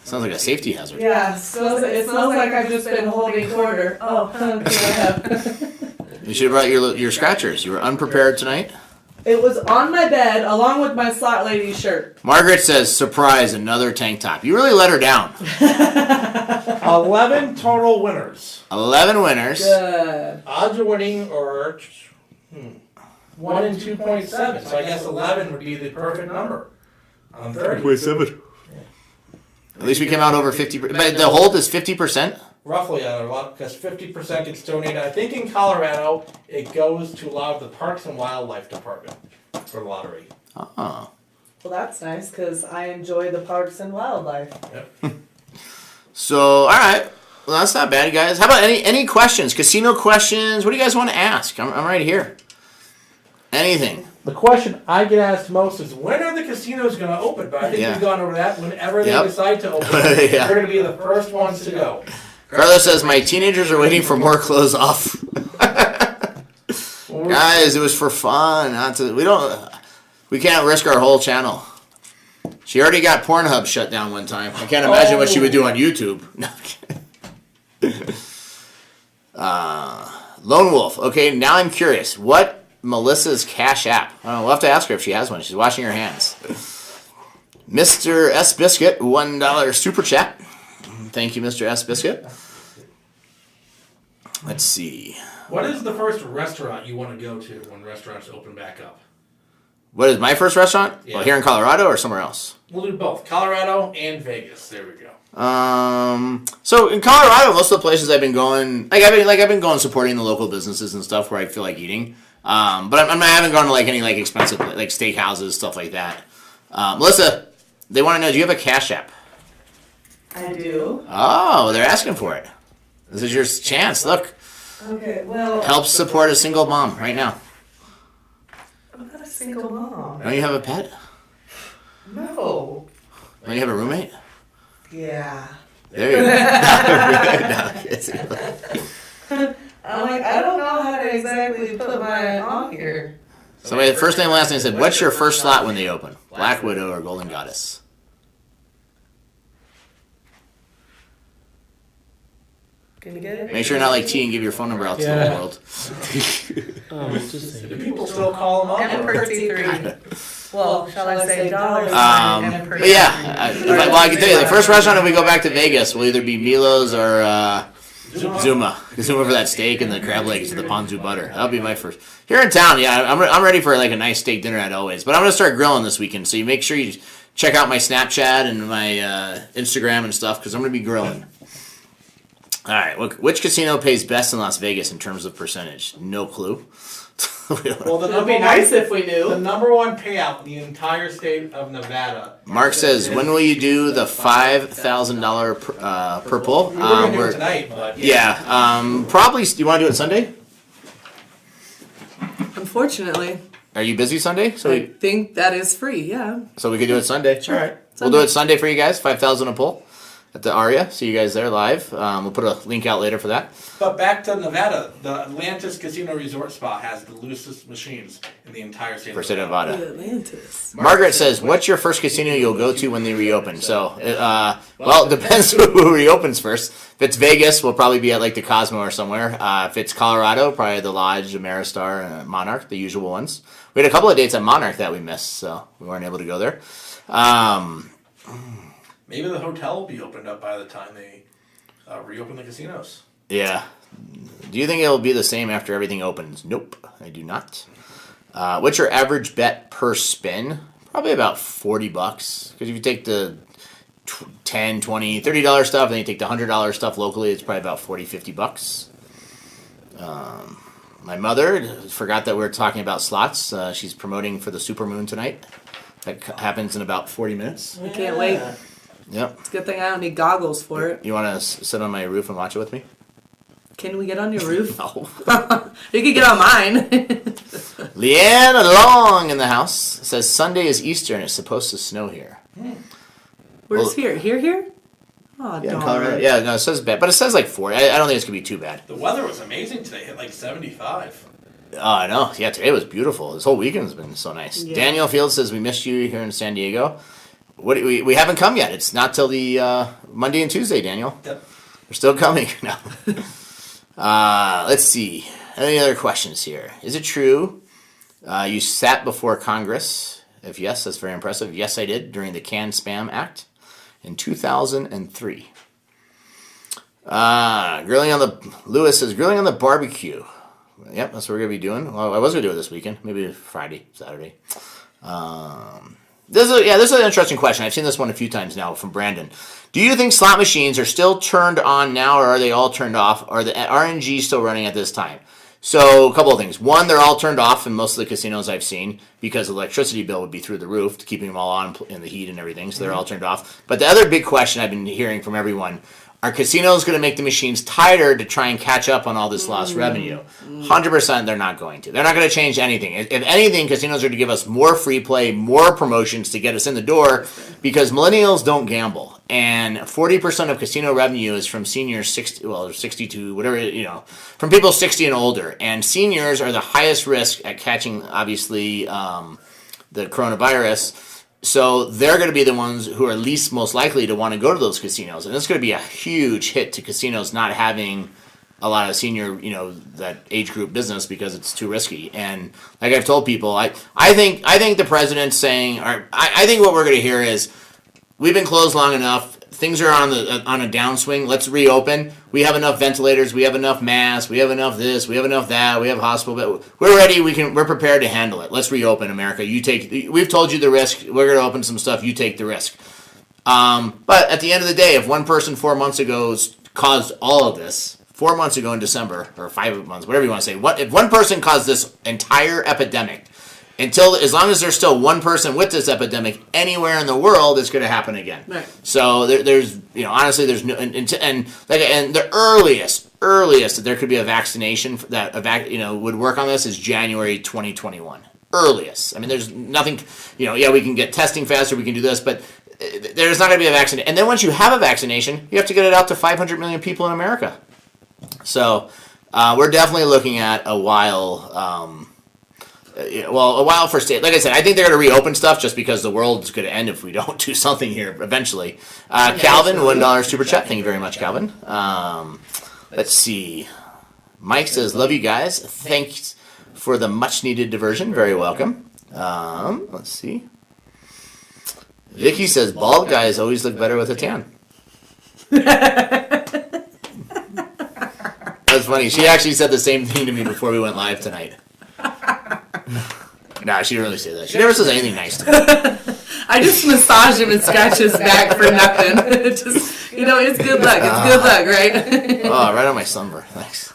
Sounds like a safety hazard. Yeah, it smells like I've just been holding quarter. Oh, okay, I have. You should have brought your scratchers. You were unprepared tonight. It was on my bed along with my slot lady shirt. Margaret says, surprise, another tank top. You really let her down. 11 total winners. 11 winners. Good. Odds of winning are 1 in 2.7. So I guess 11 would be the perfect number on 30. 2.7. At least we came out over 50%. But the hold is 50%? Roughly on a lot, because 50% gets donated. I think in Colorado, it goes to a lot of the Parks and Wildlife Department for the lottery. Oh. Well, that's nice because I enjoy the parks and wildlife. Yep. So, all right. Well, that's not bad, guys. How about any questions? Casino questions? What do you guys want to ask? I'm right here. Anything. The question I get asked most is, when are the casinos going to open? But I think we've gone over that. Whenever they decide to open, Yeah. they're going to be the first ones to go. Carlos says, my teenagers are waiting for more clothes off. Guys, it was for fun. We can't risk our whole channel. She already got Pornhub shut down one time. I can't imagine what she would do on YouTube. No, I'm kidding. Lone Wolf. Okay, now I'm curious. What Melissa's Cash App? I don't know, we'll have to ask her if she has one. She's washing her hands. Mr. S. Biscuit, $1 super chat. Thank you, Mr. S. Biscuit. Let's see. What is the first restaurant you want to go to when restaurants open back up? What is my first restaurant? Yeah. Well, here in Colorado or somewhere else? We'll do both. Colorado and Vegas. There we go. So in Colorado, most of the places I've been going, I've been going supporting the local businesses and stuff where I feel like eating. But I haven't gone to like any like expensive like steakhouses, stuff like that. Melissa, they want to know, do you have a Cash App? I do. Oh, they're asking for it. This is your chance. Look, Okay, well. help support a single mom right now. I'm not a single mom. Don't you have a pet? No. Don't you have a roommate? Yeah. There you go. I'm like, I don't know how to exactly put mine on here. Somebody, first name, last name said, what's your first slot when they open? Black Widow or Golden Goddess? Can you get it? Make sure you're not like T and give your phone number out to the Yeah. world. Just Do people still call them up? Emperor T3. Well, shall I say dollar sign Emperor But yeah, I can tell you, the first restaurant if we go back to Vegas will either be Milo's or Zuma. Zuma for that steak and the crab legs and the ponzu butter. That'll be my first. Here in town, yeah, I'm ready for like a nice steak dinner at always. But I'm going to start grilling this weekend, so you make sure you check out my Snapchat and my Instagram and stuff, because I'm going to be grilling. All right, which casino pays best in Las Vegas in terms of percentage? No clue. Well, the It'd number be nice if we knew. The number one payout in the entire state of Nevada. Mark says, when will you do the $5,000 per pull? We were going to do it tonight, but... Yeah, probably. Do you want to do it Sunday? Unfortunately, Are you busy Sunday? I think that is free, yeah. So we could do it Sunday. Sure. All right. We'll do it Sunday for you guys, 5,000 a pull at the Aria. See you guys there live. We'll put a link out later for that. But back to Nevada, the Atlantis Casino Resort Spa has the loosest machines in the entire state For Nevada. Atlantis. Margaret says, what's your first casino you'll go to when they reopen? So, well, it depends who reopens first. If it's Vegas, we'll probably be at like the Cosmo or somewhere. If it's Colorado, probably the Lodge, Ameristar, and Monarch, the usual ones. We had a couple of dates at Monarch that we missed, so we weren't able to go there. Maybe the hotel will be opened up by the time they reopen the casinos. Yeah. Do you think it'll be the same after everything opens? Nope, I do not. What's your average bet per spin? Probably about $40. Because if you take the $10, $20, $30 stuff, and then you take the $100 stuff locally, it's probably about $40, $50. My mother forgot that we were talking about slots. She's promoting for the Supermoon tonight. That happens in about 40 minutes. I can't wait. Yep. It's a good thing I don't need goggles for it. You want to sit on my roof and watch it with me? Can we get on your roof? No. You can get on mine. Leanne Long in the house says Sunday is Easter and it's supposed to snow here. Where's here? Here? Oh, Yeah, in darn. Colorado. Yeah, no, it says bad, but it says like 40. I don't think it's gonna be too bad. The weather was amazing today. It hit like 75. Oh, I know. Yeah, today was beautiful. This whole weekend's been so nice. Yeah. Daniel Fields says we missed you here in San Diego. We haven't come yet. It's not till the Monday and Tuesday, Daniel. Yep. We're still coming now. Let's see. Any other questions here? Is it true you sat before Congress? If yes, that's very impressive. Yes, I did during the Can Spam Act in 2003. Lewis says grilling on the barbecue. Yep, that's what we're gonna be doing. Well, I was gonna do it this weekend, maybe Friday, Saturday. This is an interesting question. I've seen this one a few times now from Brandon. Do you think slot machines are still turned on now, or are they all turned off? Are the RNG still running at this time? So, a couple of things. One, they're all turned off in most of the casinos I've seen because the electricity bill would be through the roof, keeping them all on in the heat and everything, so they're all turned off. But the other big question I've been hearing from everyone, are casinos going to make the machines tighter to try and catch up on all this lost revenue? 100% they're not going to. They're not going to change anything. If anything, casinos are to give us more free play, more promotions to get us in the door, because millennials don't gamble. And 40% of casino revenue is from seniors 60 or 62, whatever, from people 60 and older. And seniors are the highest risk at catching, obviously, the coronavirus. So they're going to be the ones who are least most likely to want to go to those casinos. And it's going to be a huge hit to casinos not having a lot of senior, that age group business because it's too risky. And like I've told people, I think the president's saying, or I think what we're going to hear is, we've been closed long enough. Things are on a downswing. Let's reopen. We have enough ventilators. We have enough masks. We have enough this. We have enough that. We have hospital bed. We're ready. We're prepared to handle it. Let's reopen, America. We've told you the risk. We're going to open some stuff. You take the risk. But at the end of the day, if one person 4 months ago caused all of this, 4 months ago in December, or 5 months, whatever you want to say, if one person caused this entire epidemic, as long as there's still one person with this epidemic anywhere in the world, it's going to happen again. Right. So there's honestly, there's no, and the earliest that there could be a vaccination that would work on this is January 2021. earliest. I mean, there's nothing, yeah, we can get testing faster, we can do this, but there's not going to be a vaccination. And then once you have a vaccination, you have to get it out to 500 million people in America. So we're definitely looking at a while, a while for state. Like I said, I think they're going to reopen stuff just because the world's going to end if we don't do something here eventually. Calvin, $1 super chat. Thank you very much, Calvin. Let's see. Mike says, love you guys. Thanks for the much-needed diversion. Very welcome. Let's see. Vicky says, bald guys always look better with a tan. That's funny. She actually said the same thing to me before we went live tonight. Nah, she didn't really say that. She never says anything nice to me. I just massage him and scratch his back for nothing. It's good luck. It's good luck, right? Oh, right on my sunburn. Thanks.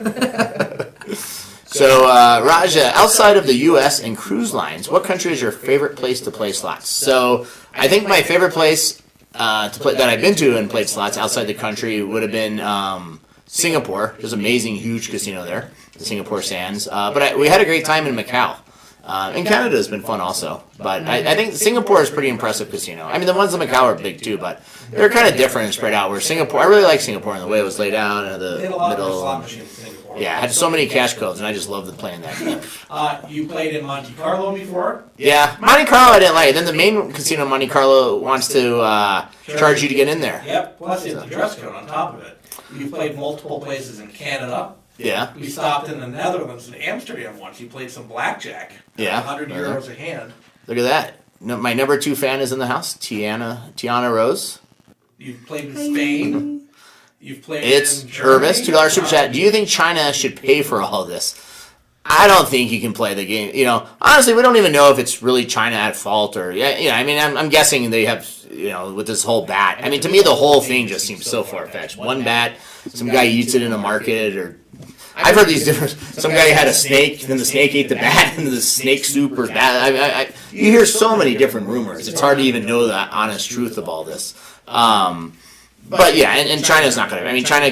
So, Raja, outside of the U.S. and cruise lines, what country is your favorite place to play slots? So, I think my favorite place that I've been to and played slots outside the country would have been Singapore. There's an amazing, huge casino there, the Singapore Sands. But we had a great time in Macau. And Canada has been fun also. But I think Singapore is a pretty impressive casino. I mean, the ones in Macau are big too, but they're kind of different and spread out. Where Singapore, I really like Singapore and the way it was laid out and the middle. Yeah, I had so many cash codes, and I just loved playing that game. You played in Monte Carlo before? Yeah, Monte Carlo I didn't like. Then the main casino in Monte Carlo wants to charge you to get in there. Yep, plus it's a dress code on top of it. You played multiple places in Canada. Yeah. We stopped in the Netherlands in Amsterdam once. You played some blackjack. Yeah. 100 euros a hand. Look at that. No, my number 2 fan is in the house, Tiana Rose. You've played in Spain. You've played it's in Germany. Irvis, $2 super chat. Do you think China should pay for all of this? I don't think you can play the game. Honestly, we don't even know if it's really China at fault or I mean, I'm guessing they have with this whole bat. I mean, to me, the whole thing just seems so far fetched. One bat, some guy eats it in a market, or I've heard these different. Some guy had a snake, then the snake ate the bat, and the snake soup or bat. You hear so many different rumors. It's hard to even know the honest truth of all this. But yeah, and China's not going to. I mean, China,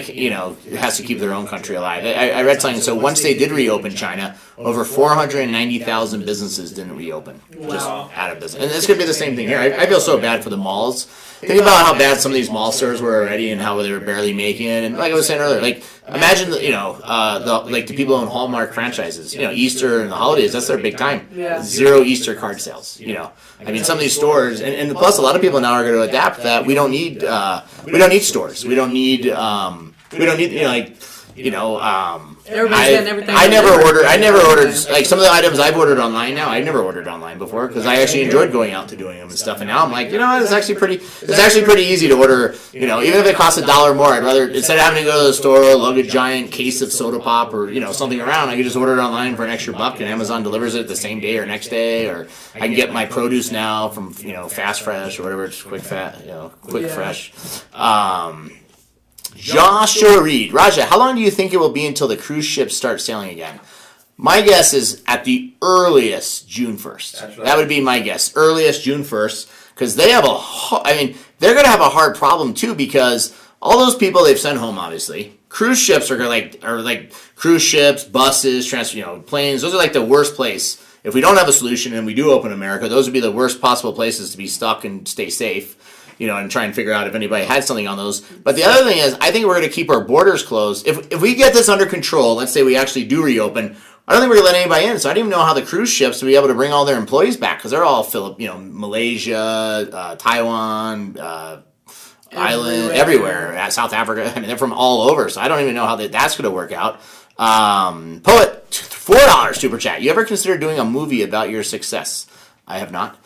has to keep their own country alive. I read something. So once they did reopen China, over 490,000 businesses didn't reopen, just out of business. And it's going to be the same thing here. I feel so bad for the malls. Think about how bad some of these mall stores were already, and how they were barely making it. And like I was saying earlier, like imagine the people who own Hallmark franchises. Easter and the holidays, that's their big time. Yeah. 0 Easter card sales. I mean, some of these stores, and plus a lot of people now are going to adapt that we don't need stores. We don't need Everybody's getting everything. I never ordered like some of the items I've ordered online now. I never ordered online before because I actually enjoyed going out to doing them and stuff. And now I'm like, it's actually pretty easy to order. Even if it costs $1 more, I'd rather, instead of having to go to the store, lug a giant case of soda pop or something around, I could just order it online for an extra $1 and Amazon delivers it the same day or next day. Or I can get my produce now from Fast Fresh or whatever, it's Quick Fresh. Joshua Reed. Raja, how long do you think it will be until the cruise ships start sailing again? My guess is at the earliest June 1st. Right. That would be my guess. Earliest June 1st. Because they have they're going to have a hard problem too because all those people they've sent home, obviously. Cruise ships are like cruise ships, buses, planes. Those are like the worst place. If we don't have a solution and we do open America, those would be the worst possible places to be stuck and stay safe. And try and figure out if anybody had something on those. But the other thing is, I think we're going to keep our borders closed. If we get this under control, let's say we actually do reopen, I don't think we're going to let anybody in. So I don't even know how the cruise ships will be able to bring all their employees back because they're all Malaysia, Taiwan, Island, everywhere, South Africa. I mean, they're from all over. So I don't even know how that's going to work out. Poet, $4 super chat. You ever consider doing a movie about your success? I have not.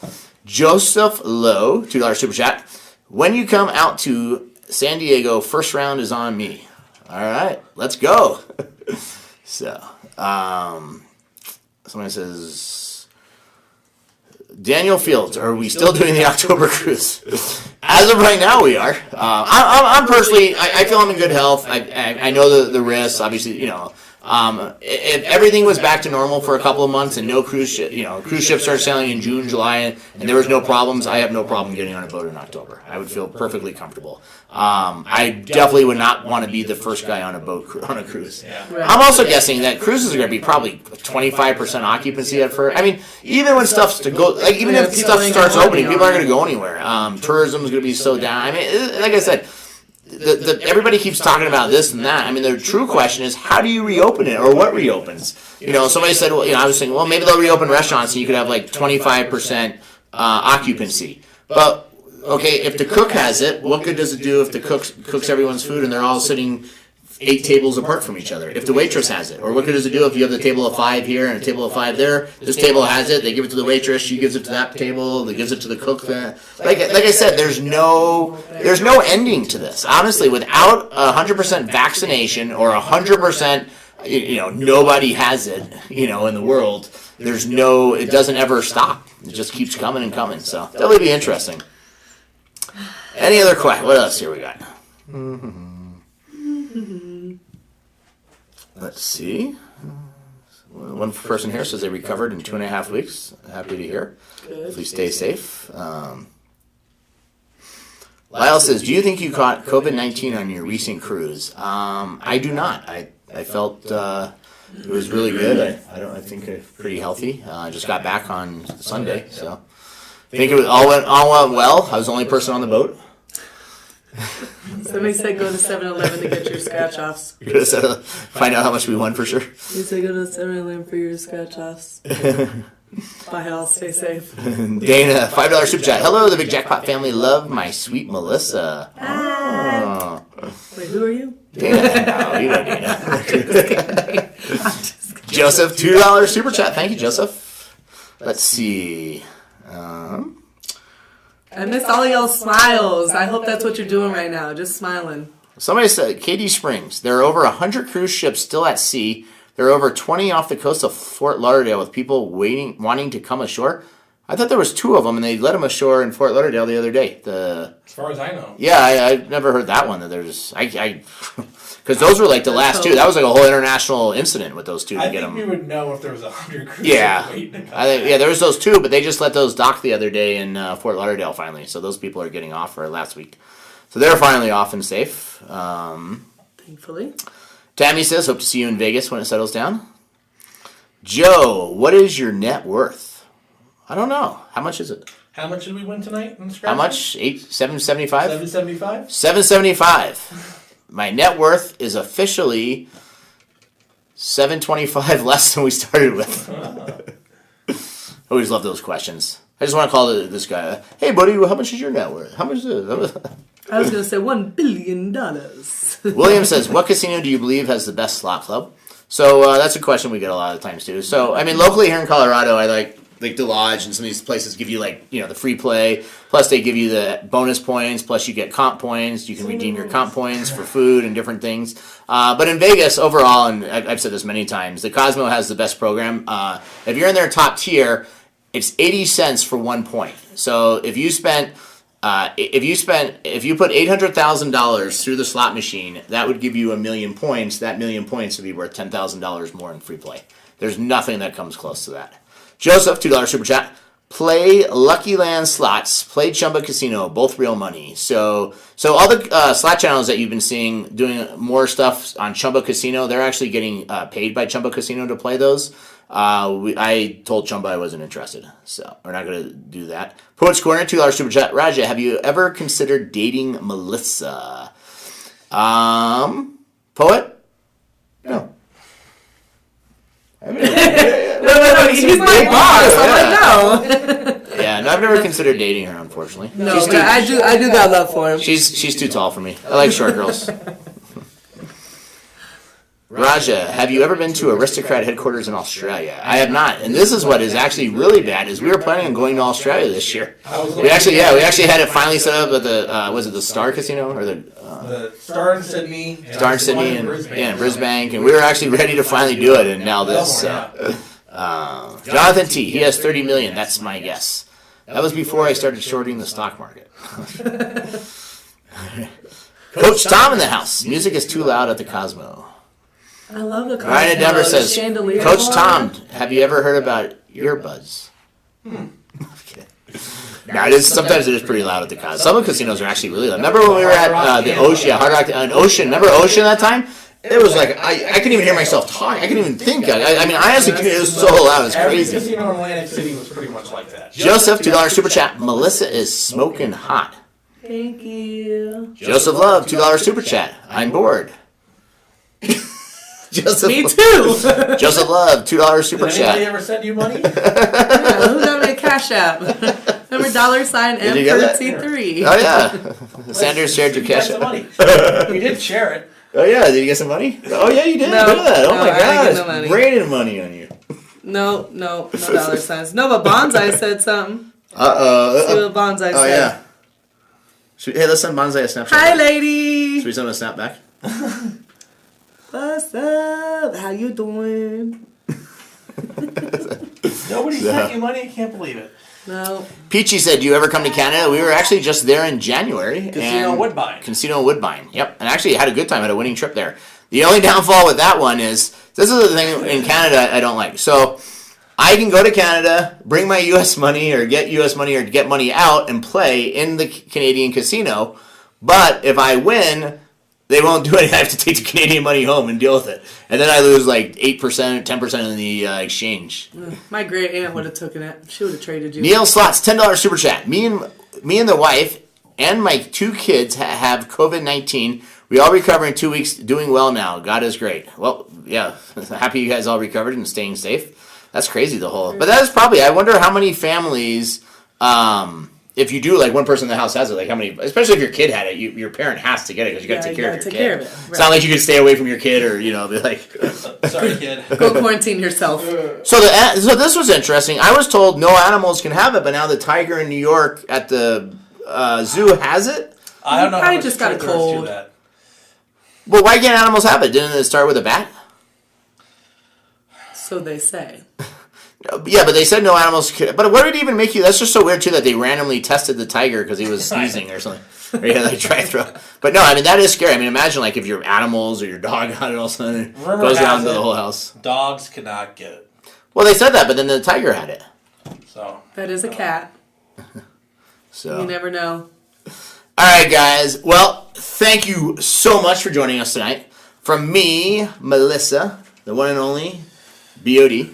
Joseph Lowe, $2 super chat. When you come out to San Diego, first round is on me. All right, let's go. So, someone says, Daniel Fields, are we still doing the October cruise? As of right now, we are. I'm personally, I feel I'm in good health. I know the risks. Obviously, if everything was back to normal for a couple of months and no cruise ships started sailing in June, July, and there was no problems, I have no problem getting on a boat in October. I would feel perfectly comfortable. I definitely would not want to be the first guy on a boat on a cruise. I'm also guessing that cruises are going to be probably 25% occupancy at first. I mean, even when stuff's to go, like even if stuff starts opening, people aren't going to go anywhere. Tourism is going to be so down. I mean, like I said. Everybody keeps talking about this and that. I mean, the true question is, how do you reopen it, or what reopens? Somebody said, well, I was saying, well, maybe they'll reopen restaurants and you could have like 25% occupancy. But okay, if the cook has it, what good does it do if the cook cooks everyone's food and they're all sitting 8 tables apart from each other? If the waitress has it, or what good does it do if you have the table of 5 here and a table of 5 there? This table has it, they give it to the waitress, she gives it to that table, they gives it to the cook there. Like I said, there's no ending to this. Honestly, without 100% vaccination or 100%, nobody has it, in the world. It doesn't ever stop. It just keeps coming and coming. So that'll be interesting. Any other questions? What else here we got? Let's see. One person here says they recovered in 2.5 weeks. Happy to hear. Good. Please stay safe. Lyle says, do you think you caught COVID-19 on your recent cruise? I do not. I felt it was really good. I think pretty healthy. I just got back on Sunday, so I think it was all went well. I was the only person on the boat. Somebody said go to 7-Eleven to get your scratch-offs. You're going to find out how much we won for sure. You said go to 7-Eleven for your scratch-offs. Bye, all. Stay safe. Dana, $5 super chat. Hello, the Big Jackpot family. Love my sweet Melissa. Oh. Wait, who are you? Dana. No, you know Dana. Joseph, $2 super chat. Thank you, Joseph. Let's see. I missed all y'all's smiles. I hope that's what you're doing right now. Just smiling. Somebody said, Katy Springs. There are over 100 cruise ships still at sea. There are over 20 off the coast of Fort Lauderdale with people wanting to come ashore. I thought there was 2 of them, and they let them ashore in Fort Lauderdale the other day. As far as I know. Yeah, I've never heard that one. That there's, because those were like the last 2. That was like a whole international incident with those 2 to get them. I think we would know if there was 100 cruise Yeah, waiting to come. there was those 2, but they just let those dock the other day in Fort Lauderdale finally. So those people are getting off for last week. So they're finally off and safe. Thankfully. Tammy says, hope to see you in Vegas when it settles down. Joe, what is your net worth? I don't know. How much is it? How much did we win tonight in scratch? How much? $775? $775? $775. My net worth is officially $725 less than we started with. I always love those questions. I just want to call this guy, hey buddy, how much is your net worth? How much is it? I was going to say $1 billion. William says, what casino do you believe has the best slot club? So that's a question we get a lot of times too. So, I mean, locally here in Colorado, I like the Lodge, and some of these places give you the free play. Plus they give you the bonus points. Plus you get comp points. You can redeem your comp points for food and different things. But in Vegas overall, and I've said this many times, the Cosmo has the best program. If you're in their top tier, it's 80 cents for 1 point. So if you put $800,000 through the slot machine, that would give you 1 million points. That 1 million points would be worth $10,000 more in free play. There's nothing that comes close to that. Joseph, $2 super chat. Play Lucky Land slots. Play Chumba Casino. Both real money. So all the slot channels that you've been seeing doing more stuff on Chumba Casino, they're actually getting paid by Chumba Casino to play those. I told Chumba I wasn't interested, so we're not going to do that. Poet's Corner, $2 super chat. Raja, have you ever considered dating Melissa? Poet? No. No, he's my boss. I'm like, no. Yeah, no, I've never considered dating her, unfortunately. No, but I do got love for him. She's too tall for me. I like short girls. Raja, have you ever been to Aristocrat headquarters in Australia? I have not, and this is what is actually really bad. Is we were planning on going to Australia this year. We actually had it finally set up at the was it the Star Casino or the Star in Sydney. Star in Sydney and Brisbane, and we were actually ready to finally do it, and now this. Jonathan T, he has 30 million. That's my guess. That was before I started shorting the stock market. Coach Tom in the house. Music is too loud at the Cosmo. I love the Ryan in Denver says, chandelier. Coach Tom, have you ever heard about earbuds? Okay. Now, sometimes it is pretty loud at the Cosmo. Some of the casinos are actually really loud. Remember when we were at the Ocean, Hard Rock, Ocean? Remember Ocean that time? It was like, I couldn't even hear myself talk. I couldn't even think. I mean, I honestly couldn't. It was so loud. It was Every crazy. casino in Atlantic City was pretty much like that. Joseph, $2 super chat. Melissa is smoking hot. Thank you. Joseph Love, $2 super chat. I'm bored. Joseph, Me too. Joseph Love, $2 super Did anybody chat. ever send you money? Yeah, who got me a cash app? Remember Did you get that? $$M33. Oh yeah, Sanders shared your You got cash. some money. We did share it. Oh yeah, did you get some money? Oh yeah, you did. No, Look at that. Oh no, my I didn't God, get it's no money. raining money on you. No dollar signs. No, but Bonsai said something. See Uh-oh. what Bonsai Oh said. yeah. Hey, let's send Bonsai a Snapchat. Hi, lady. Should we send him a snap back? What's up? How you doing? Nobody sent you money? I can't believe it. No. Peachy said, "Do you ever come to Canada?" We were actually just there in January. Casino and- Woodbine. Casino Woodbine. Yep, and actually had a good time. Had a winning trip there. The only downfall with that one is this is the thing in Canada I don't like. So I can go to Canada, bring my U.S. money or get U.S. money or get money out and play in the Canadian casino. But if I win, they won't do anything. I have to take the Canadian money home and deal with it. And then I lose like 8%, 10% in the exchange. My great aunt would have taken it. She would have traded you. Neil Slots, $10 super chat. Me and the wife and my 2 kids have COVID-19. We all recover in 2 weeks, doing well now. God is great. Well, yeah, happy you guys all recovered and staying safe. That's crazy, the whole. But that is probably, I wonder how many families, if you do, like one person in the house has it, like how many, especially if your kid had it, your parent has to get it because you got to take care of your kid. It's not like you can stay away from your kid or, be like. Sorry, kid. Go quarantine yourself. So this was interesting. I was told no animals can have it, but now the tiger in New York at the zoo has it. I don't know how Probably much just got a truth there is to cold. that. Well, why can't animals have it? Didn't it start with a bat? So they say. Yeah, but they said no animals could. But what did it even make you? That's just so weird, too, that they randomly tested the tiger because he was sneezing or something. Or yeah, like try throw. But no, I mean, that is scary. I mean, imagine like if your animals or your dog got it all of a sudden it Rumor goes around has to the it, whole house. Dogs cannot get it. Well, they said that, but then the tiger had it. So That is a cat. So. You never know. All right, guys. Well, thank you so much for joining us tonight. From me, Melissa, the one and only B.O.D.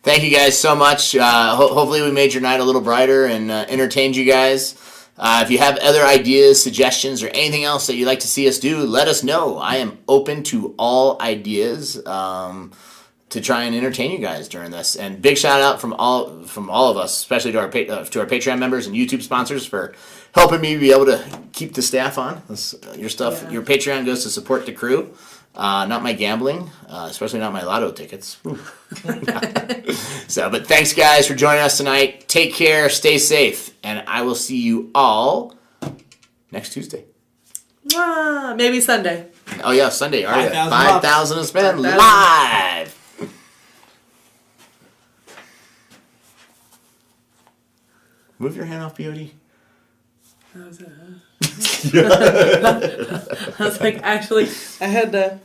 Thank you guys so much. Hopefully we made your night a little brighter and entertained you guys. If you have other ideas, suggestions, or anything else that you'd like to see us do, let us know. I am open to all ideas to try and entertain you guys during this. And big shout out from all of us, especially to our Patreon members and YouTube sponsors for helping me be able to keep the staff on. Your stuff, your Patreon goes to support the crew. Not my gambling, especially not my lotto tickets. But thanks guys for joining us tonight. Take care, stay safe, and I will see you all next Tuesday. Maybe Sunday. Oh yeah, Sunday. All right, 5,000 $5,000 to spend 5,000. live. Move your hand off, BOD. I was like, actually, I had to